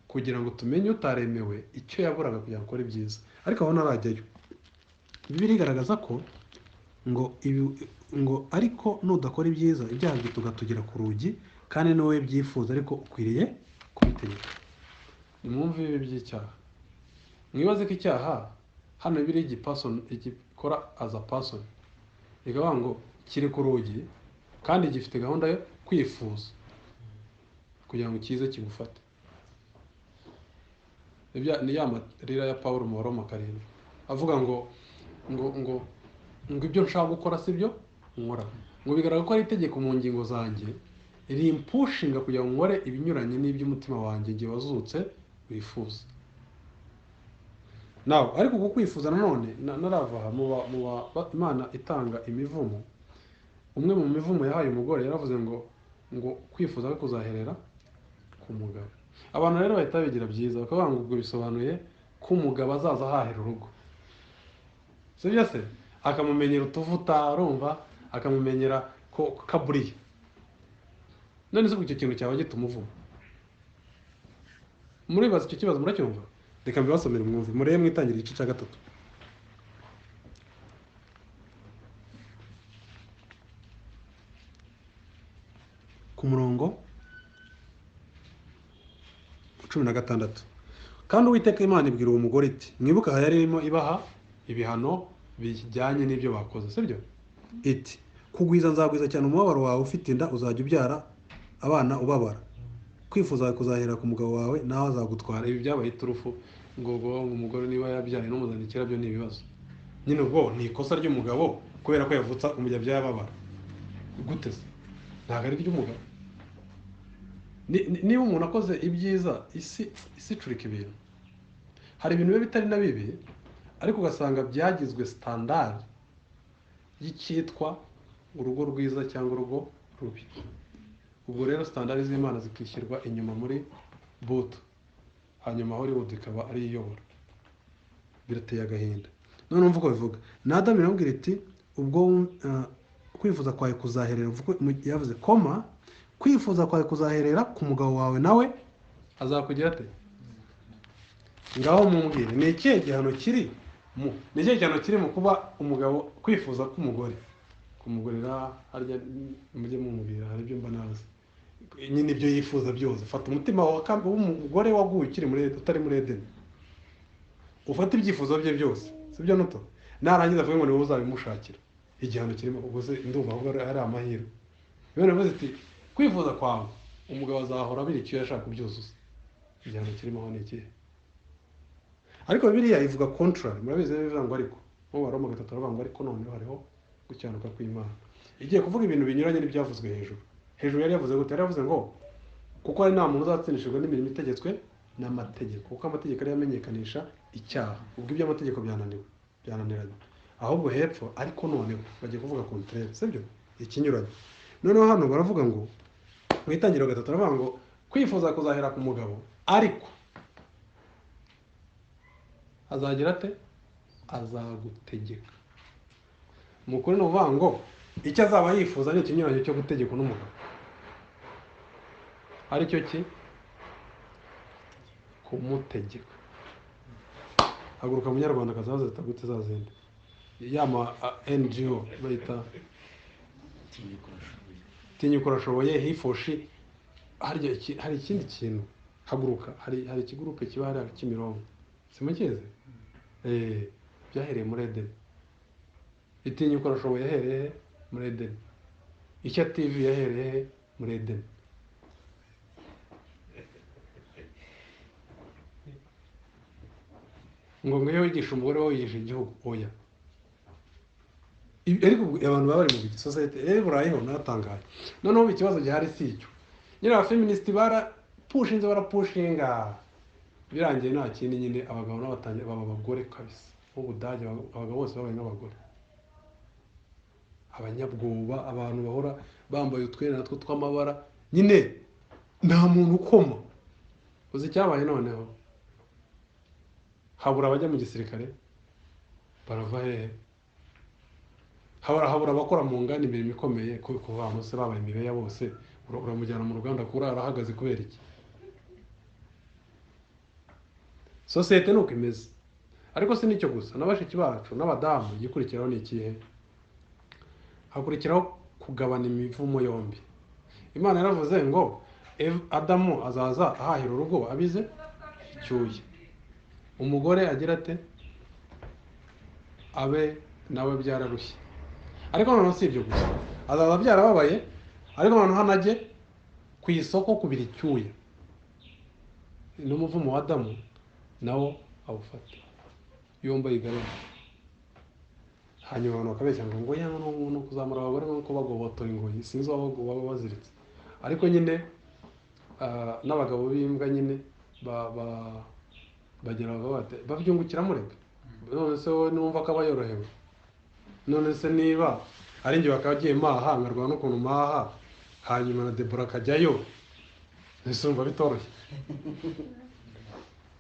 Kugira ngo tumenye utaremewe icyo yaburaga kugira ngo akore ibyiza, ariko aho narajyayo. Bibiliya igaragaza ko ngo ariko nudakora ibyiza, ibyaha byitugatugera ku rugi, kandi niwe byifuza, ariko ukwiriye kubitegeka. Nimwumve ibi by'icyaha. Mwibaze ko icyaha hano biri igikora as a person, ikavuga ngo kiri ku rugi kandi gifite gahunda yo kwifuza kugira ngo kize kigufate. Ni ya marira ya Pawulo mu Baroma 7, avuga ngo ibyo nshaka gukora sibyo nkora, ngo bigaragara ko ari itegeko mu ngingo zanjye rimpushinga kugira ngo nkore ibinyuranye n'iby'umutima wanjye ngiye wazutse wifuza. Nawe ariko uko kwifuza nanone narava mu Imana itanga imivumo. Umwe mu mivumo yahaye umugore yaravuze ngo kwifuza ko kuzaherera ku mugabo. Abantu rero bahita bigira byiza bakavuga ngo ubwo bisobanuye ko umugabo azaza ahahera urugo, sibyo se? Akamumenyera utuvuta, urumva, akamumenyera ko kaburiye. none se icyo kintu cyaba gituma uvuma? Muribaza icyo kibazo muracyumva? Reka mbibasomere mwumve, murebe mwitangira igice cya 3 ku murongo 16. Kandi Uwiteka Imana ibwira uwo mugore iti, mwibuka aha yari irimo ibaha ibihano bijyanye n'ibyo bakoze, sibyo? Iti, kugwiza nzagwiza cyane umubabaro wawe, ufite inda uzajya ubyara abana ubabara, kwifuza kuzahera ku mugabo wawe nawe azagutwara. Ibi byabaye iturufu ngo umugore niba yabyaye n'umuzanikira byo ni ibibazo. Nyine ubwo ni ikosa ry'umugabo kubera ko yavutsa umujya byababara. Gute se? Ntabwo ari ry'umugabo. Niba umuntu akoze ibyiza, isi icurika ibintu. Hari ibintu biba bitari na bibi, ariko ugasanga byagizwe standard y'icyitwa urugo rwiza cyangwa urugo rubi. Ubwo rero standard z'Imana zikishyirwa inyuma muri buto, hanyuma Hollywood ikaba ari iyobora. Birateye agahinda. None umva uko bivuga. Na Adamu iramubwira iti, ubwo kwifuza kwawe kuzaherera, yavuze koma, kwifuza kwawe kuzaherera ku mugabo wawe nawe azakugira ate? Ngaho mumbwire, ni ikihe gihano kiri mu kuba umugabo kwifuza k'umugore? Kumugorera harya mujye mumubwira, hari ibyo mba nazi. Nyine ibyo yifuza byose. Fata umutima w'umugore waguye utari muri Edeni, ufata ibyifuzo bye byose, sibyo nuto? Narangiza avuge ngo niwe uzabimushakira. Igihano kirimo ubwo se ndumva ahubwo ari amahirwe. Bene bavuze ati, kwifuza kwawe umugabo azahora abiri icyo yashaka kubyuzuza. Igihano kirimo aho ni ikihe? Ariko Bibiliya ivuga contrary. Murabizi bivuga ngo ariko mu Baroma 3 baravuga ngo ariko none hariho gucyanuka kw'Imana. Igiye kuvuga ibintu binyuranye n'ibyavuzwe hejuru. Hejuru yari yavuze gute? Yari yavuze ngo kuko ari nta muntu uzatsinishijwe n'imirimo itegetswe n'amategeko, kuko amategeko ari yamenyekanisha icyaha. Ubwo ibyo amategeko byananiranye. Ahubwo hepfo ariko noneho bagiye kuvuga contraire, sibyo? Ikinyuranye. Noneho hano baravuga ngo mu Itangiriro 3 baravuga ngo kwifuza kuzahera ku mugabo, ariko azagira ate? Azagutegeka. Mukuri no vuga ngo icyo azaba yifuza ni ikinyuranye cyo gutegeka n'umugabo. Ari cyo ki? Kumutegeka. Haguruka munyarwanda kazaza zitagute zazende. Yama NGO bayita tinyukura shoboye hifoshi. Hari ikindi kintu. Haguruka, hari ikigurupe kiba hari Kimironko. Simukize? Byahereye muri Edeni. Itinyukura shoboye yahereye muri Edeni. Icya TV yahereye muri Edeni. Ngo mwe wigisha umugore wawe yigisha igihugu oya. Ariko abantu baba bari mu biti society burayiho natangaye. Noneho ikibazo gihari si icyo. Nyine abafeminist barapushinga. Birangiye nta kindi nyine abagabo n'abatangiye baba abagore kabisa. Ubudage abagabo bose babaye nk'abagore. Abanyabwoba, abantu bahora bambaye utwenda natwo tw'amabara. Nyine nta muntu ukoma. Uzi cyabaye noneho. Habura abajya mu gisirikare barava hehe? Habura abakora mu nganda imirimo ikomeye kuva munsi babaye imibeya bose. Uramujyana mu ruganda kuri arahagaze kubera iki? Societe nuko imeze. Ariko si nicyo gusa, n'abashiki bacu n'abadamu gikurikiraho ni ikihe? Hakurikiraho kugabana imivumo yombi. Imana yaravuze ngo Adamu azaza ahahira urugo abize icyuye. Umugore agira ate? Abe nawe byararushye. Ariko noneho si ibyo gusa. Azaza byarababaye, ariko noneho hanajye ku isoko kubira icyuya. N'umuvumo wa Adamu nawo awufata. Yomba yigarura. Hanyuma abantu bakabeshya ngo yanga no kuzamura abagore nko bagobotora ingoyi. Sinzi waba baziritse. Ariko nyine n'abagabo b'imbwa nyine bagera bate babyungukira mureke. None se wowe numva ko abayorohewe. None se niba ari ngiye bakagiye maha ngarwa no kuntu maha hanyuma na Debora kajyayo. Ese umva bitoroshye.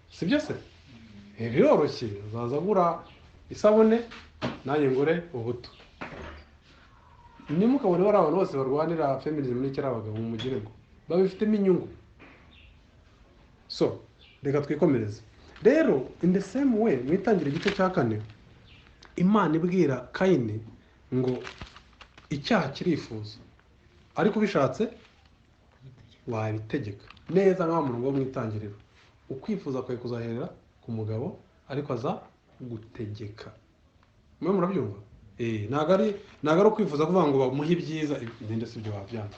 Sibyo se? Biroroshye. Uzaza gura isabune nanjye ngore ubuto. Nimukabone bari abantu bose barwanira feminism n'ikira abagabo mu mugire ngo babifitemo inyungu. So reka twikomereze rero. In the same way, mu Itangiriro igice cya 4 Imana ibwira Kayini ngo icyaha kirifuza, ariko ubishatse wabitegeka. Neza nka muntu ngo mu Itangiriro, ukwifuza kwawe kuzaherera ku mugabo, ariko aza gutegeka. Mwe murabyumva? Ntago ari ukwifuza kuvuga ngo bamuhe ibyiza, ndende sibyo wabyanga.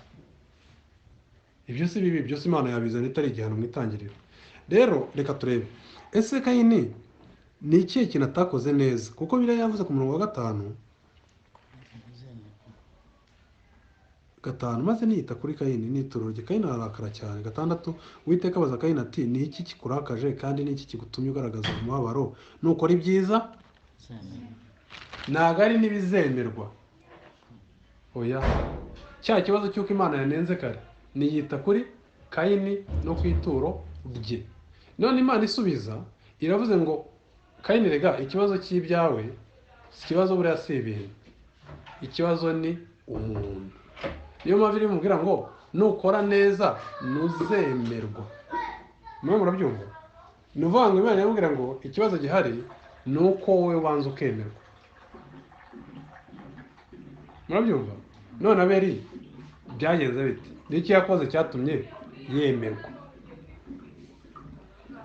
Ibyo si bibi, byose Imana yabizana itari igihano mu Itangiriro. Rero reka turebe, ese Kayini ni ikihe kintu atakoze neza? Kuko Bibiliya yavuze ku murongo wa 5 maze niyita kuri Kayini n'ituro rye. Kayini ararakara cyane. 6 Uwiteka abaza Kayini ati, ni iki kikurakaje kandi ni iki kigutumye ugaragaza umubabaro nukora ibyiza? Ntago ari n'ibizemerwa. Oya, cya kibazo cy'uko Imana yanenze kare niyita kuri Kayini no ku ituro rye. None Imana isubiza iravuze ngo, Kayini rega, ikibazo cy'ibyawe si ikibazo buriya si ibintu, ikibazo ni umuntu. Niyo mpamvu iri mubwira ngo nukora neza nuzemerwa. Mwe murabyumva? Ni ukuvuga ngo Imana yamubwira ngo ikibazo gihari ni uko wowe wanze ukemerwa. Murabyumva? None Abeli byagenze bite? Niki yakoze cyatumye yemerwa?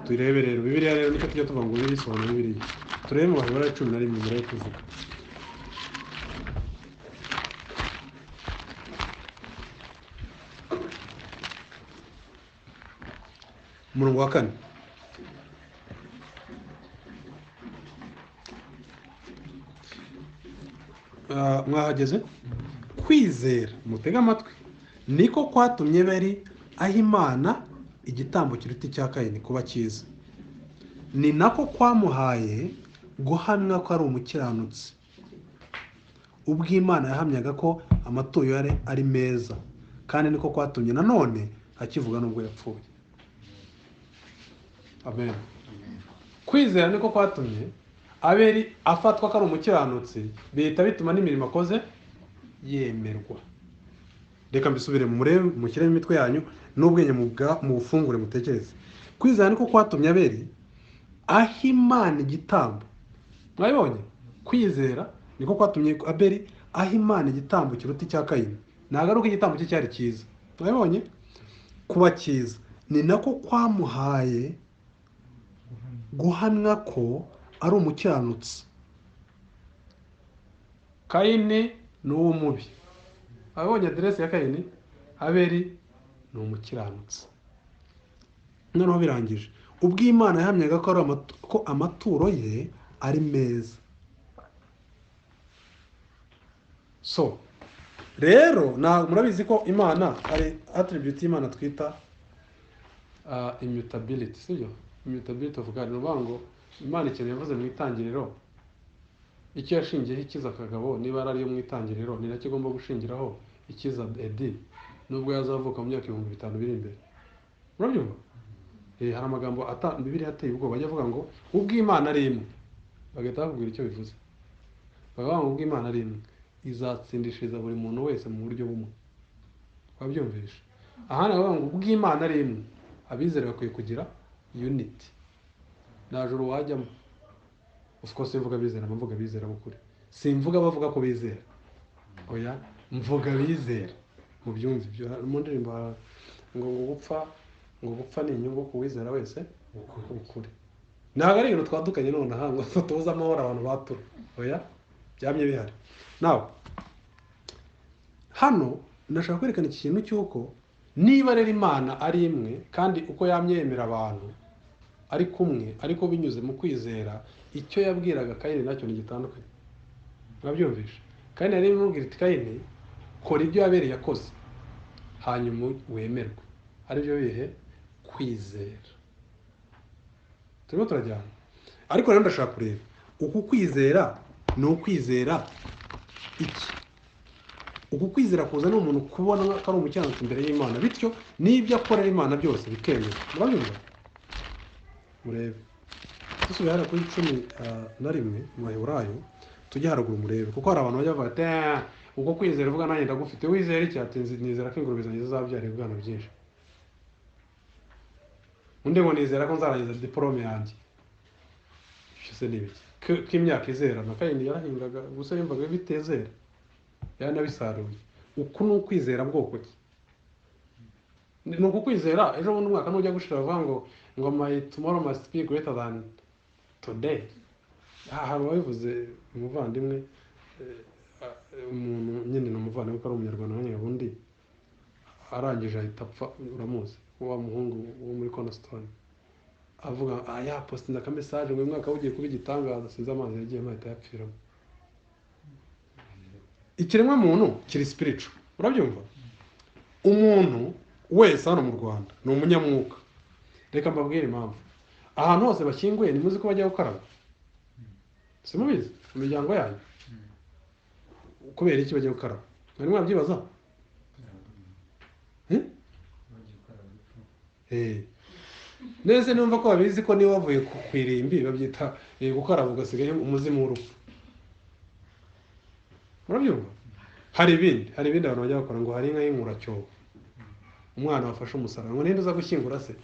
Turebe rero Bibiliya rero nicyo tujya tuvuga ngo bisobanura Bibiliya. Turebe mu Baheburayo 11 murayo kuvuga. Umurongo wa 4. Mwahageze? Kwizera, mutega amatwi, niko kwatumye bari aho Imana igitambo kiruta icya Kayini kuba cyiza. Ni nako kwamuhaye guhamya ko ari umukiranutsi, ubwo Imana yahamyaga ko amaturo yari ari meza, kandi niko kwatumye nanone akivuga nubwo yapfuye. Amen. Kwizera niko kwatumye Abeli afatwa ko ari umukiranutsi, bihita bituma n'imirimo akoze yemerwa. Reka mbisubire mu murebe, mushyire mu mitwe yanyu n'ubwenge mu bufungure mutekereze. Kwizera niko kwatumye Abeli aho Imana igitambo. Mwabibonye? Kwizera niko kwatumye Abeli aho Imana igitambo kiruta icya Kayini. Ntago ari uko igitambo cye cyari cyiza. Mwabibonye? Kuba cyiza ni nako kwamuhaye guhamya ko ari umukiranutsi. Kayini ni uw'umubi. Abonye aderesi ya Kayini, Abeli ni umukiranutsi. Noneho birangije, ubwo Imana yahamyaga ko amaturo ye ari meza. So rero murabizi ko Imana ari attribute y'Imana twita immutability, sibyo? Immutability of God. Ngo Imana ikintu yavuze mu Itangiriro, icyo yashingiyeho ikiza akagabo, niba ari yo mu Itangiriro, ni nacyo igomba gushingiraho ikiza Edi, nubwo yazavuka mu myaka 5,000 biri imbere. Murabyumva? Hari amagambo Bibiliya ateye ubwoba bajya avuga ngo ubwo Imana ari imwe, bagahita bakubwira icyo bivuze. Bakavuga ngo ubwo Imana ari imwe izatsindishiriza buri muntu wese mu buryo bumwe. Wabyumvisha? Ahana bavuga ngo ubwo Imana ari imwe, abizera bakwiye kugira unity. Nta juru wajyamo. Of course mvuga bizera, mvuga bizera bukuri. Simvuga bavuga ko bizera. Oya, mvuga bizera. Mu byumvi byo mu ndirimbo ngo gupfa ni inyungu ku wizera wese ukuri. Ntago ari ibintu twadukanye none aha ngo tuza amahoro abantu batura. Oya, byamye bihari. Now hano ndashaka kwerekana iki kintu cyuko niba rero Imana ari imwe kandi uko yamyemera abantu ari kumwe, ariko binyuze mu kwizera, icyo yabwiraga Kayini nacyo ni gitandukanye. Mwabyumvisha? Kayini yari imubwira ati, Kayini kora ibyo Abeli yakoze hanyuma wemerwe. Ari byo bihe kwizera. Turimo turajyana. Ariko rero ndashaka kureba uku kwizera ni ukwizera iki? Uku kwizera kuza ni umuntu kubona ko ari umukiranutsi imbere y'Imana, bityo n'ibyo akorera Imana byose bikemera. Murabyumva? Murebe. Dusubira hano kuri 11 mu Baheburayo, tujye haruguru murebe, kuko hari abantu bajya bata uko kwizera uvuga nanjye ndagufite. Wizera iki? Ati nizera ko ingurube zanjye zizabyara ibwana byinshi. undi ngo nizera ko nzarangiza diplome yanjye. Ibyo se ni ibiki? Ko imyaka izera na Kayini yarahingaga gusa yumvaga bitezera yaranabisaruye. Uku ni ukwizera bwoko ki? Ni ukwizera ejo bundi umwaka nujya gushira bavuga ngo my tomorrow must be greater than today. Hari wabivuze umuvandimwe, umuntu nyine ni umuvandimwe ko ari umunyarwanda nyine ubundi arangije ahita apfa, uramuzi wa muhungu wo muri Cornerstone, avuga yapostinze aka message ngo uyu mwaka ugiye kuba igitangaza, sinzi amazi yagiye ahita yapfiramo. Ikiremwa muntu kiri spiritual, urabyumva? Umuntu wese hano mu Rwanda ni umunyamwuka. Reka mbabwire impamvu ahantu hose bashyinguye nimuzi ko bajya gukaraba, simubizi mu miryango yanyu? Kubera iki bajya gukaraba? Mwari mwabyibaza? Nese numva ko babizi ko niba bavuye ku irimbi babyita gukaraba ugasigaye umuzimu w'urupfu. Murabyumva? Hari ibindi abantu bajya bakora ngo hari inka y'inkuracyobo, umwana wafashe umusaraba ngo ninde uza gushyingura se?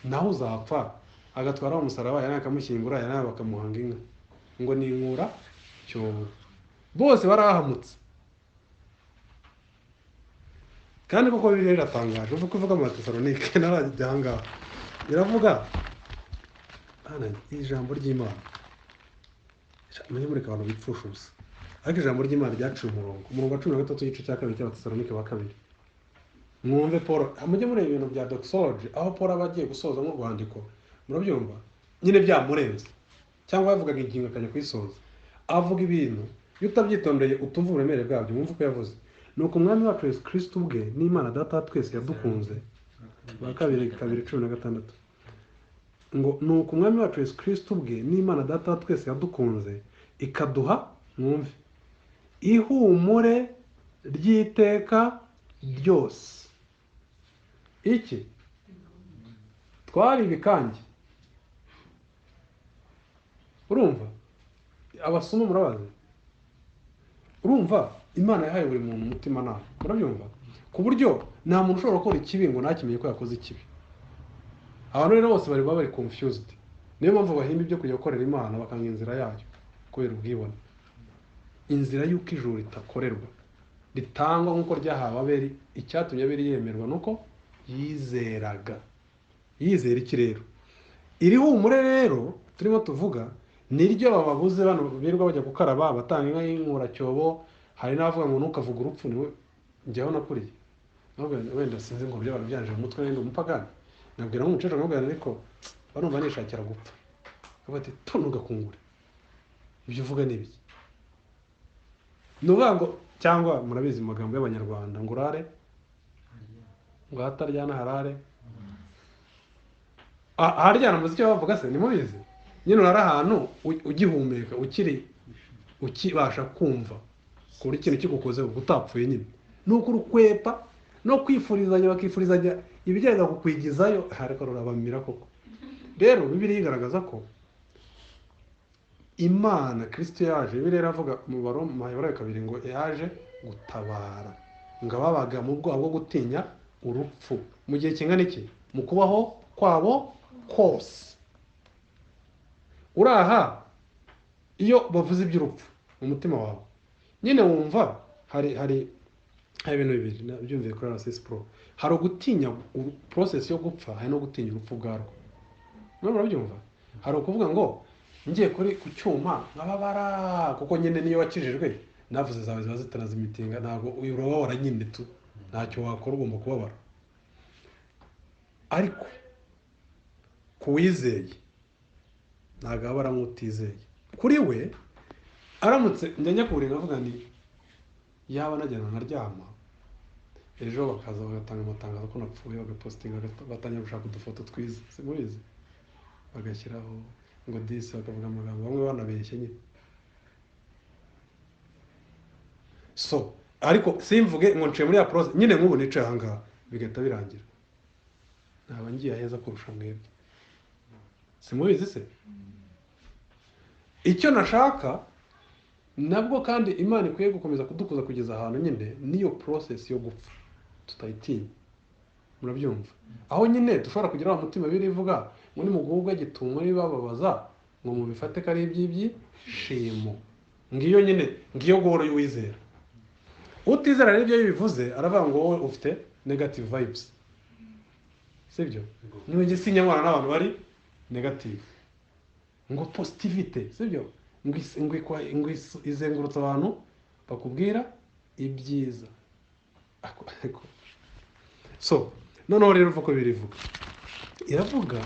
Naho uzapfa agatwara umusaraba yana akamushyingura yana bakamuhanga inka ngo ni inkura cyobo. Bose barahamutse. Kandi koko Bibiliya iratangaje, uvuga kuvuga mu Tesalonike narajya ahangaha iravuga ijambo ry'Imana. Mujye mureka abantu bipfusha ubusa. Ariko ijambo ry'Imana ryaciye umurongo wa 13 igice cya 2 cy'Abatesalonike ba 2. Mwumve Paul, mujye mureba ibintu bya doxology, aho Paul aba agiye gusoza nk'urwandiko, murabyumva? Nyine byamurenze cyangwa yavugaga ingingo akajya kwisoza, avuga ibintu iyo utabyitondeye utumva uburemere bwabyo. Mwumve ko yavuze nuko umwami wacu Yesu Kristo ubwe n'Imana Data twese yadukunze. Ba 2:16 ngo nuko umwami wacu Yesu Kristo ubwe n'Imana Data twese yadukunze ikaduha, mwumve, ihumure ry'iteka ryose. Iki twari ibikange, urumva? Abasoma murabazi, urumva? Imana yahaye buri muntu umutima nawe, murabyumva? Ku buryo nta muntu ushobora gukora ikibi ngo ntakimenye ko yakoze ikibi. Abantu rero bose bari confused, niyo mpamvu bahimba ibyo kujya gukorera Imana bakanga inzira yayo kubera ubwibone. Inzira y'uko ijuru ritakorerwa ritangwa nk'uko ryahawe Abeli. Icyatumye Abeli yemerwa nuko yizeraga. Yizera iki rero? Iri humure rero turimo tuvuga niryo bababuze bano birirwa bajya gukaraba batanga inka y'inkuracyobo. Hari n'abavuga ngo ntukavuga urupfu, niwe njyeho nakuriye. Wenda sinzi ngo by'abantu byanje mu mutwe n'indi umupagani. Nabwira nk'umucecuru nkabwira ariko barumva nishakira gupfa. Bati tunuga kungure. Ibyo uvuga ni biki? Nuvuga ngo cyangwa murabizi mu magambo y'Abanyarwanda ngo urare ngo hataryana harare. Haryana muziki bavuga se nimubizi? Nyine urara ahantu ugihumeka ukibasha kumva kuri ikintu kigukoze utapfuye nyine. Nuko urukwepa no kwifurizanya bakifurizanya ibijyenda kukwigizayo hariko rurabamira koko. Rero Bibiliya igaragaza ko Imana Kristo yaje, Bibiliya iravuga mu Baheburayo 2 ngo yaje gutabara, ngo ababaga mu bwoba bwo gutinya urupfu mu gihe kingana iki? Mu kubaho kwabo kose. Uraha iyo bavuze iby'urupfu mu mutima wawe nyine wumva hari ibintu bibiri nabyumviye kuri RSS Pro. Hari ugutinya process yo gupfa, hari no gutinya urupfu bwarwo. Murabyumva? Hari ukuvuga ngo ngiye kuri ku cyuma nkababara kuko nyine niyo wakijijwe navuze zawe ziba zitarazimitinga, ntabwo urababara nyine tu ntacyo wakora, ugomba kubabara. Ariko kuwizeye ntabwo abara nk'utizeye. Kuri we aramutse njya kuringa avuga ni yaba najyana nkaryama ejo bakaza bagatanga amatangazo ko napfuye, bagapostinga batangira gushaka udufoto twiza, simubizi, bagashyiraho ngo disi, bakavuga amagambo bamwe banabeshye nyine. So ariko simvuge ngo nciye muri ya process nyine nk'ubu nicaye ahangaha bigahita birangira, naba ngiye aheza kurusha mwebwe, simubizi se? Icyo nashaka nabwo kandi Imana ikwiye gukomeza kudukuza kugeza ahantu nyine niyo process yo gupfa tutayitinya. murabyumva. Aho nyine dushobora kugira umutima birivuga ngo nimugubwa gituma nibababaza ngo mubifate ko ari iby'ibyishimo. Ngiyo nyine, ngiyo goro y'uwizera. Utizera rero ibyo bivuze aravuga ngo wowe ufite negative vibes, sibyo? Niwe gisinya mwana n'abantu bari negative, ngo positivite, sibyo? Ngo izengurutse abantu bakubwira ibyiza. So noneho rero uvuga ko birivuga, iravuga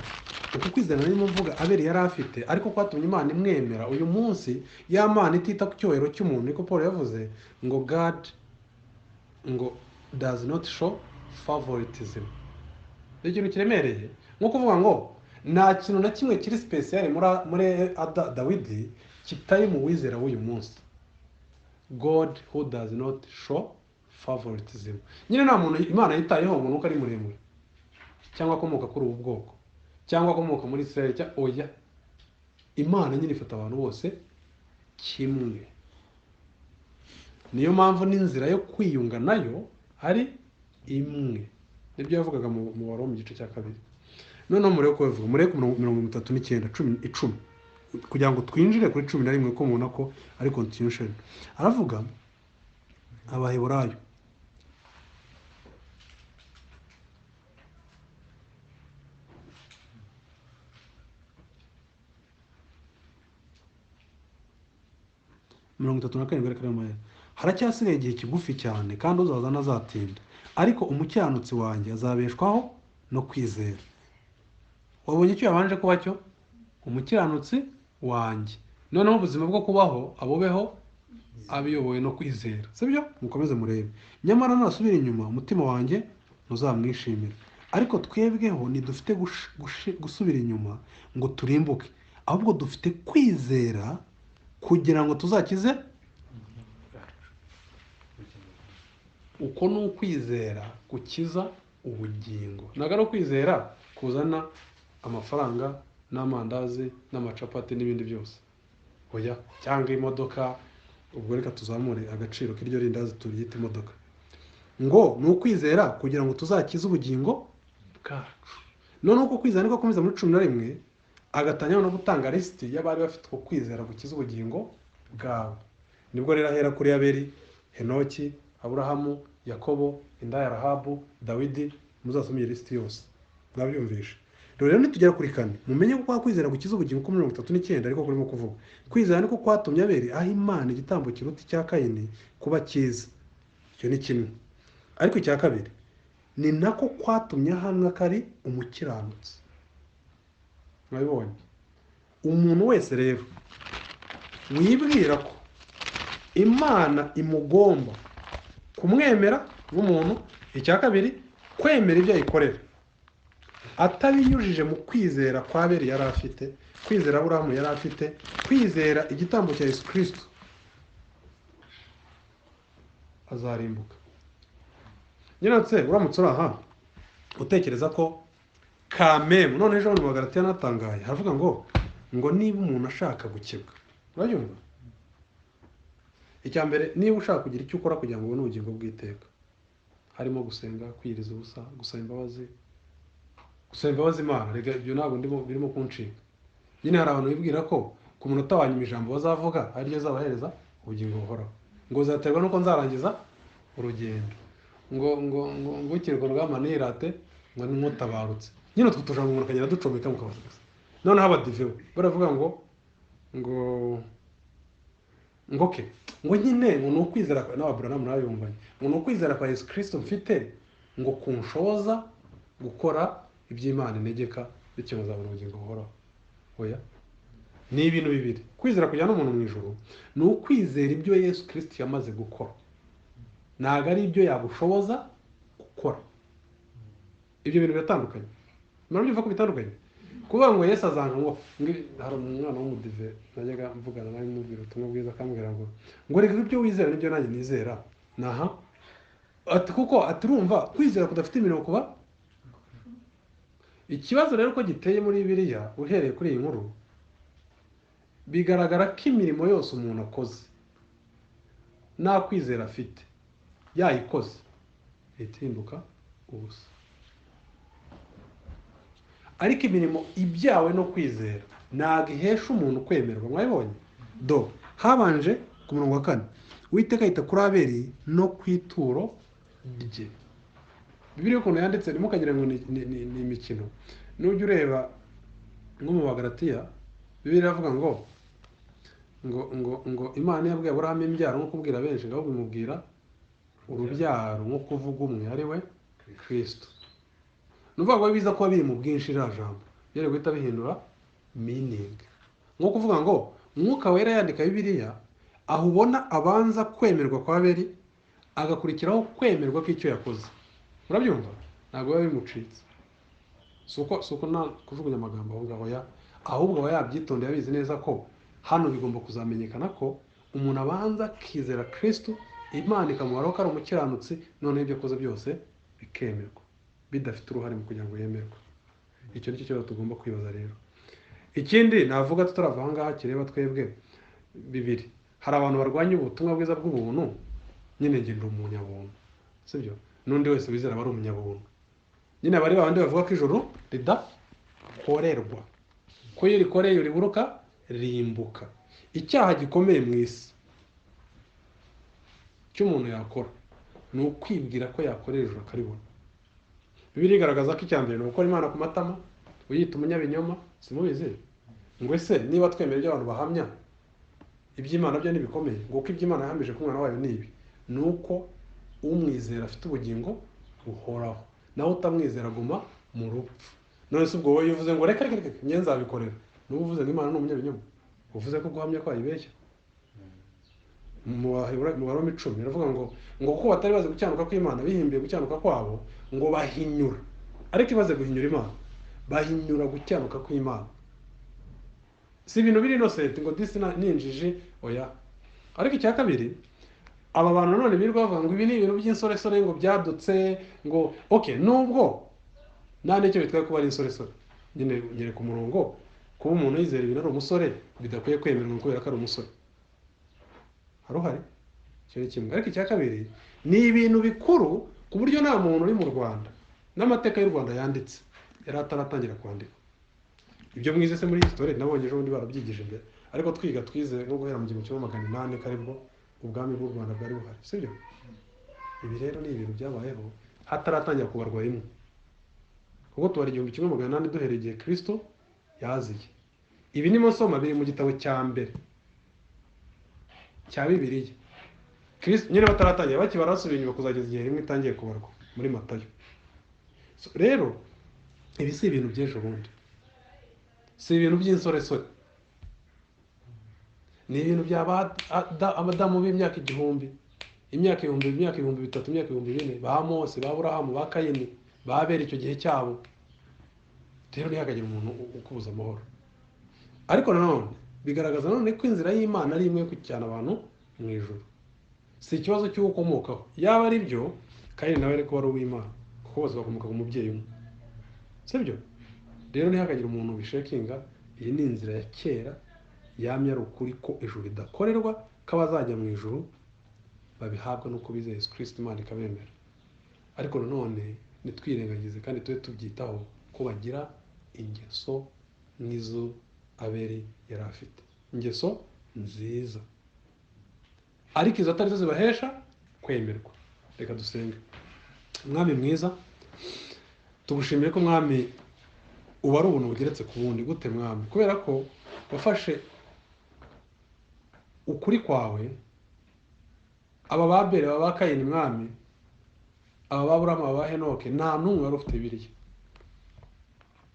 uko kwizera narimo mvuga Abeli yari afite, ariko kwatumye Imana imwemera uyu munsi. Ya Mana itita ku cyohero cy'umuntu, niko Paul yavuze ngo God ngo does not show favoritism. Ikintu kiremereye nko kuvuga ngo nta kintu na kimwe kiri special muri Dawidi kitari mu wizera w'uyu munsi. God who does not show favoritism. Nyine nta muntu Imana yitayeho ngo nuko ari muremure cyangwa akomoka kuri ubu bwoko cyangwa akomoka muri Israel cyangwa oya. Imana nyine ifata abantu bose kimwe. Niyo mpamvu n'inzira yo kwiyunga nayo ari imwe. Nibyo yavugaga mu Waroma igice cya 2. Noneho mureko kuvuga mureko 39 10 kugira ngo twinjire kuri 11 ko mubona ko ari continuation. Aravuga Abaheburayo mirongo itatu na karindwi haracyasigaye igihe kigufi cyane kandi uzaza nazatinda, ariko umukiranutsi wanjye azabeshwaho no kwizera. Wabonye icyo yabanje kuba cyo? Umukiranutsi wanjye. Noneho ubuzima bwo kubaho abubeho abiyobowe no kwizera, sibyo? Mukomeze murebe. Nyamara nasubira inyuma umutima wanjye ntuzamwishimira. Ariko twebweho ntidufite gusubira inyuma ngo turimbuke, ahubwo dufite kwizera kugira ngo tuzakize. Uko ni ukwizera gukiza ubugingo. Ntabwo ari ukwizera kuzana amafaranga n'amandazi n'amacapati n'ibindi byose, oya, cyangwa imodoka. Ubwo reka tuzamure agaciro k'iryo rindazi turyita imodoka. Ngo ni ukwizera kugira ngo tuzakize ubugingo bwacu. None uko kwizera niko akomeza muri 11 agatangira no gutanga lisiti y'abari bafite uko kwizera gukiza ubugingo bwabo. Nibwo rero ahera kuri Abeli, Henoki, Aburahamu, Yakobo, Indaya Rahabu, Dawidi. Muzasomye lisiti yose mwabyumvishe. Rero nitugera kuri 4 mumenye ko kwizera gukiza ubugingo ko 39 ariko kurimo kuvuga kwizera niko kwatumye Abeli aho Imana igitambo kiruta cya Kayini kuba cyiza. Icyo ni kimwe. Ariko icya kabiri ni nako kwatumye ahamwa kari umukiranutsi. Mwabibonye? Umuntu wese rero wibwira ko Imana imugomba kumwemera nk'umuntu, icya kabiri kwemera ibyo ayikorera, atabinyujije mu kwizera kwa Abeli yari afite, kwizera Aburahamu yari afite, kwizera igitambo cya Yesu Kristo, azarimbuka. Nyiratse uramutse uraha utekereza ko kamemu, none ejo mu Bagalatiya natangaye haravuga ngo niba umuntu ashaka gukebwa, urayumva? Icya mbere, niba ushaka kugira icyo ukora kugira ngo ubone ubugingo bw'iteka, harimo gusenga, kwiriza ubusa, gusaba imbabazi Imana. Rega ibyo ntabwo birimo kuncika. Nyine hari abantu bibwira ko ku munota wa nyuma ijambo bazavuga ari ryo zabahereza ubugingo buhoraho, ngo zaterwa nuko nzarangiza urugendo, ngo ukirwa rugamba nirate ngo nimutabarutse. Nyine utwo tujambo umuntu akagenda ducomeka mu kabazo. Noneho abadiveho baravuga ngo nyine ngo ni ukwizera kwa n'Aburahamu n'abiyumvanye, ngo ni ukwizera kwa Yesu Kristo mfite ngo kunshoboza gukora iby'Imana integeka bityo bazabona ubugingo buhoraho. Oya, ni ibintu bibiri. Kwizera kujyana umuntu mu ijuru ni ukwizera ibyo Yesu Kristo yamaze gukora, ntabwo ari ibyo yagushoboza gukora. Ibyo bintu biratandukanye. Murabyumva ko bitandukanye? Kuvuga ngo Yesu azanga ngo hari umwana w'umudive najyaga mvugana nawe mubwira ubutumwa bwiza akambwira ngo reka ibyo wizera nibyo nanjye nizera. Naha ati kuko aturumva kwizera kudafite imirimo kuba. Ikibazo rero ko giteye muri Bibiliya uhereye kuri iyi nkuru, bigaragara ko imirimo yose umuntu akoze nta kwizera afite yayikoze itinduka ubusa. ariko imirimo ibyawe no kwizera ntabwo ihesha umuntu kwemerwa. Mwabibonye? Habanje ku murongo wa 4, Uwiteka yita kuri Abeli no ku ituro rye. Bibiliya ukuntu yanditse ntimukagira ngo ni imikino. Nujya ureba nko mu Bagalatiya, Bibiliya iravuga ngo Imana yabwiye Aburahamu imbyaro nko kubwira benshi, ahubwo imubwira urubyaro nko kuvuga umwe ari we Kristo. Nuvuga ngo biza kuba biri mu bwinshi iriya jambo yari guhita bihindura meaning, nko kuvuga ngo Mwuka Wera yandika Bibiliya aho ubona abanza kwemerwa kwa Abeli agakurikiraho kwemerwa kw'icyo yakoze. Murabyumva? Ntabwo biba bimucitse. Suko nta kujugunya amagambo aho ngaho ahubwo aba yabyitondeye abizi neza ko hano bigomba kuzamenyekana ko umuntu abanza akizera Kristo, Imana ikamuharaho ko ari umukiranutsi, none ibyo akoze byose bikemerwa bidafite uruhare mu kugira ngo yemerwe. Icyo nicyo kibazo tugomba kwibaza rero. Ikindi navuga tutarava aha ngaha kireba twebwe bibiri. Hari abantu barwanya ubutumwa bwiza bw'ubuntu, nyine njye ndi umunyabuntu, sibyo? N'undi wese wizera aba ari umunyabuntu. Nyine bari babandi bavuga ko ijuru ridakorerwa, ko iyo rikoreye uriburuka rimbuka. Icyaha gikomeye mu isi cy'umuntu yakora ni ukwibwira ko yakorera ijuru akaribona. Bibiliya igaragaza ko icya mbere ni ugukora Imana ku matama, uyita umunyabinyoma. Simubizi ngo ese niba twemera ibyo abantu bahamya iby'Imana byo nibikomeye, ngo uko iby'Imana yahamije ko umwana wayo nibi, nuko umwizera afite ubugingo buhoraho, nawe utamwizera aguma mu rupfu. None se ubwo wowe uvuze ngo reka njye nzabikorera, n'ubu uvuze ngo Imana ni umunyabinyoma, uvuze ko guhamya ko ayibeshya. Mu Baroma 10 iravuga ngo kuko batari bazi gucyanuka kw'Imana, bihimbiye gucyanuka kwabo, ngo bahinyura. Ariko ibaze guhinyura Imana, bahinyura gucyanuka kw'Imana. Si ibintu biri innocent ngo disi ninjiji oya. Ariko icya kabiri, aba bantu none birirwa bavuga ngo ibi ni ibintu by'insoresore ngo byadutse ngo nubwo nta n'icyo bitwaye kuba ari insoresore. Nyine ngere ku murongo, kuba umuntu yizera ibintu ari umusore bidakwiye kwemerwa kubera ko ari umusore. Haruhari icyo ni kimwe. Ariko icya kabiri ni ibintu bikuru ku buryo nta muntu uri mu Rwanda n'amateka y'u Rwanda yanditse yari ataratangira kwandika. Ibyo mwize se muri history nabonye ejo bundi barabyigije imbere, ariko twize nko guhera mu 1800 karibwo ubwami bw'u Rwanda bwari buhari, sibyo? Ibi rero ni ibintu byabayeho hataratangira kubarwa rimwe, kuko tuwari 1800 duhereye igihe Kristo yaziye. Ibi ni nsoma biri mu gitabo cya mbere cya Bibiliya. Kristo nyine bataratangira barasubiye inyuma kuzageza igihe rimwe itangiye kubarwa muri Matayo. Rero ibi si ibintu by'ejo bundi, si ibintu by'insoresore, ni ibintu abadamu b'imyaka igihumbi, imyaka 1000, imyaka 3000, imyaka 4000, ba Mose, ba Aburahamu, ba Kayini, ba Abeli icyo gihe cyabo. Rero ntihakagira umuntu ukubuza amahoro. Ariko nanone bigaragaza none ko inzira y'Imana ari imwe yo kujyana abantu mu ijuru. Si ikibazo cy'uko ukomokaho, yaba ari byo Kayini nawe ariko wari uw'Imana, kuko bose bakomoka ku mubyeyi umwe, sibyo? Rero ntihakagira umuntu bishekinga. Iyi ni inzira ya kera yamye ari ukuri ko ijuru ridakorerwa, ko abazajya mu ijuru babihabwa nuko bizeye Yesu Kristo, Imana ikabemera. Ariko nanone nitwirengagize kandi tube tubyitaho ko bagira ingeso nk'izo Abeli yari afite, ingeso nziza, ariko izo atari zo zibahesha kwemerwa. Reka dusenge. Mwami mwiza, tugushimiye ko Mwami uba ari ubuntu bugeretse ku bundi. Gute Mwami? Kubera ko wafashe ukuri kwawe, aba Babeli, aba Kayini Mwami, aba Aburahamu, aba Henoke, nta n'umwe wari ufite Bibiliya.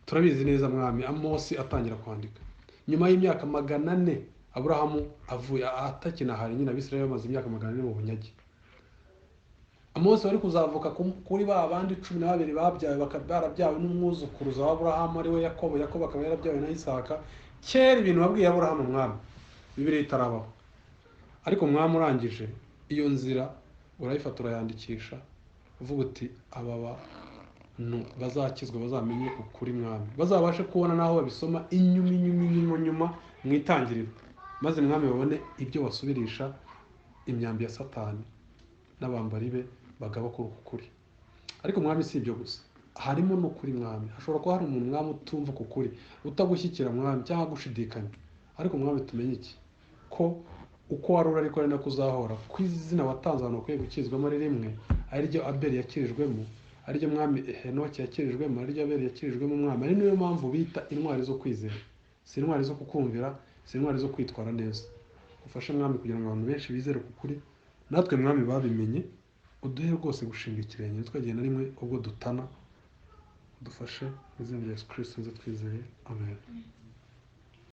Turabizi neza Mwami, Amosi atangira kwandika nyuma y'imyaka 400 Aburahamu avuye atakinahari, nyine Abisirayeli bamaze imyaka 400 mu bunyage. Amosi wari kuzavuka kuri ba bandi 12 babyawe, barabyawe n'umwuzukuruza wa Aburahamu ari we Yakobo akaba yarabyawe na Isaka. Kera ibintu wabwiye Aburahamu Mwami Bibiliya itarabaho, ariko Mwami urangije iyo nzira urayifata urayandikisha, uvuga uti aba bantu bazakizwa, bazamenye ukuri Mwami, bazabashe kubona naho babisoma inyuma mu Itangiriro, maze Mwami babone ibyo basubirisha imyambi ya Satani n'abambari be bagaba kuri ukuri. Ariko Mwami si ibyo gusa, harimo no kuri mwami. Hashobora kuba hari umuntu mwami utumva ku kuri, utagushyikira mwami cyangwa gushidikanya, ariko mwami tumenye iki, ko uko wari uri ariko ari nako uzahora, ko izina watanze abantu bakwiye gukizwamo ari rimwe, ari ryo Abeli yakirijwemo, ari ryo mwami Henoki yakirijwemo, ari ryo Abeli yakirijwemo mwami. Ari niyo mpamvu bita intwari zo kwizera, si intwari zo kukumvira, si intwari zo kwitwara neza. Ufashe mwami kugira ngo abantu benshi bizere ku kuri, natwe mwami babimenye, uduhe rwose gushinga ikirenge twagiye na rimwe ubwo dutana, dufashe mu izina rya Yesu Kristo nze twizeye, amen.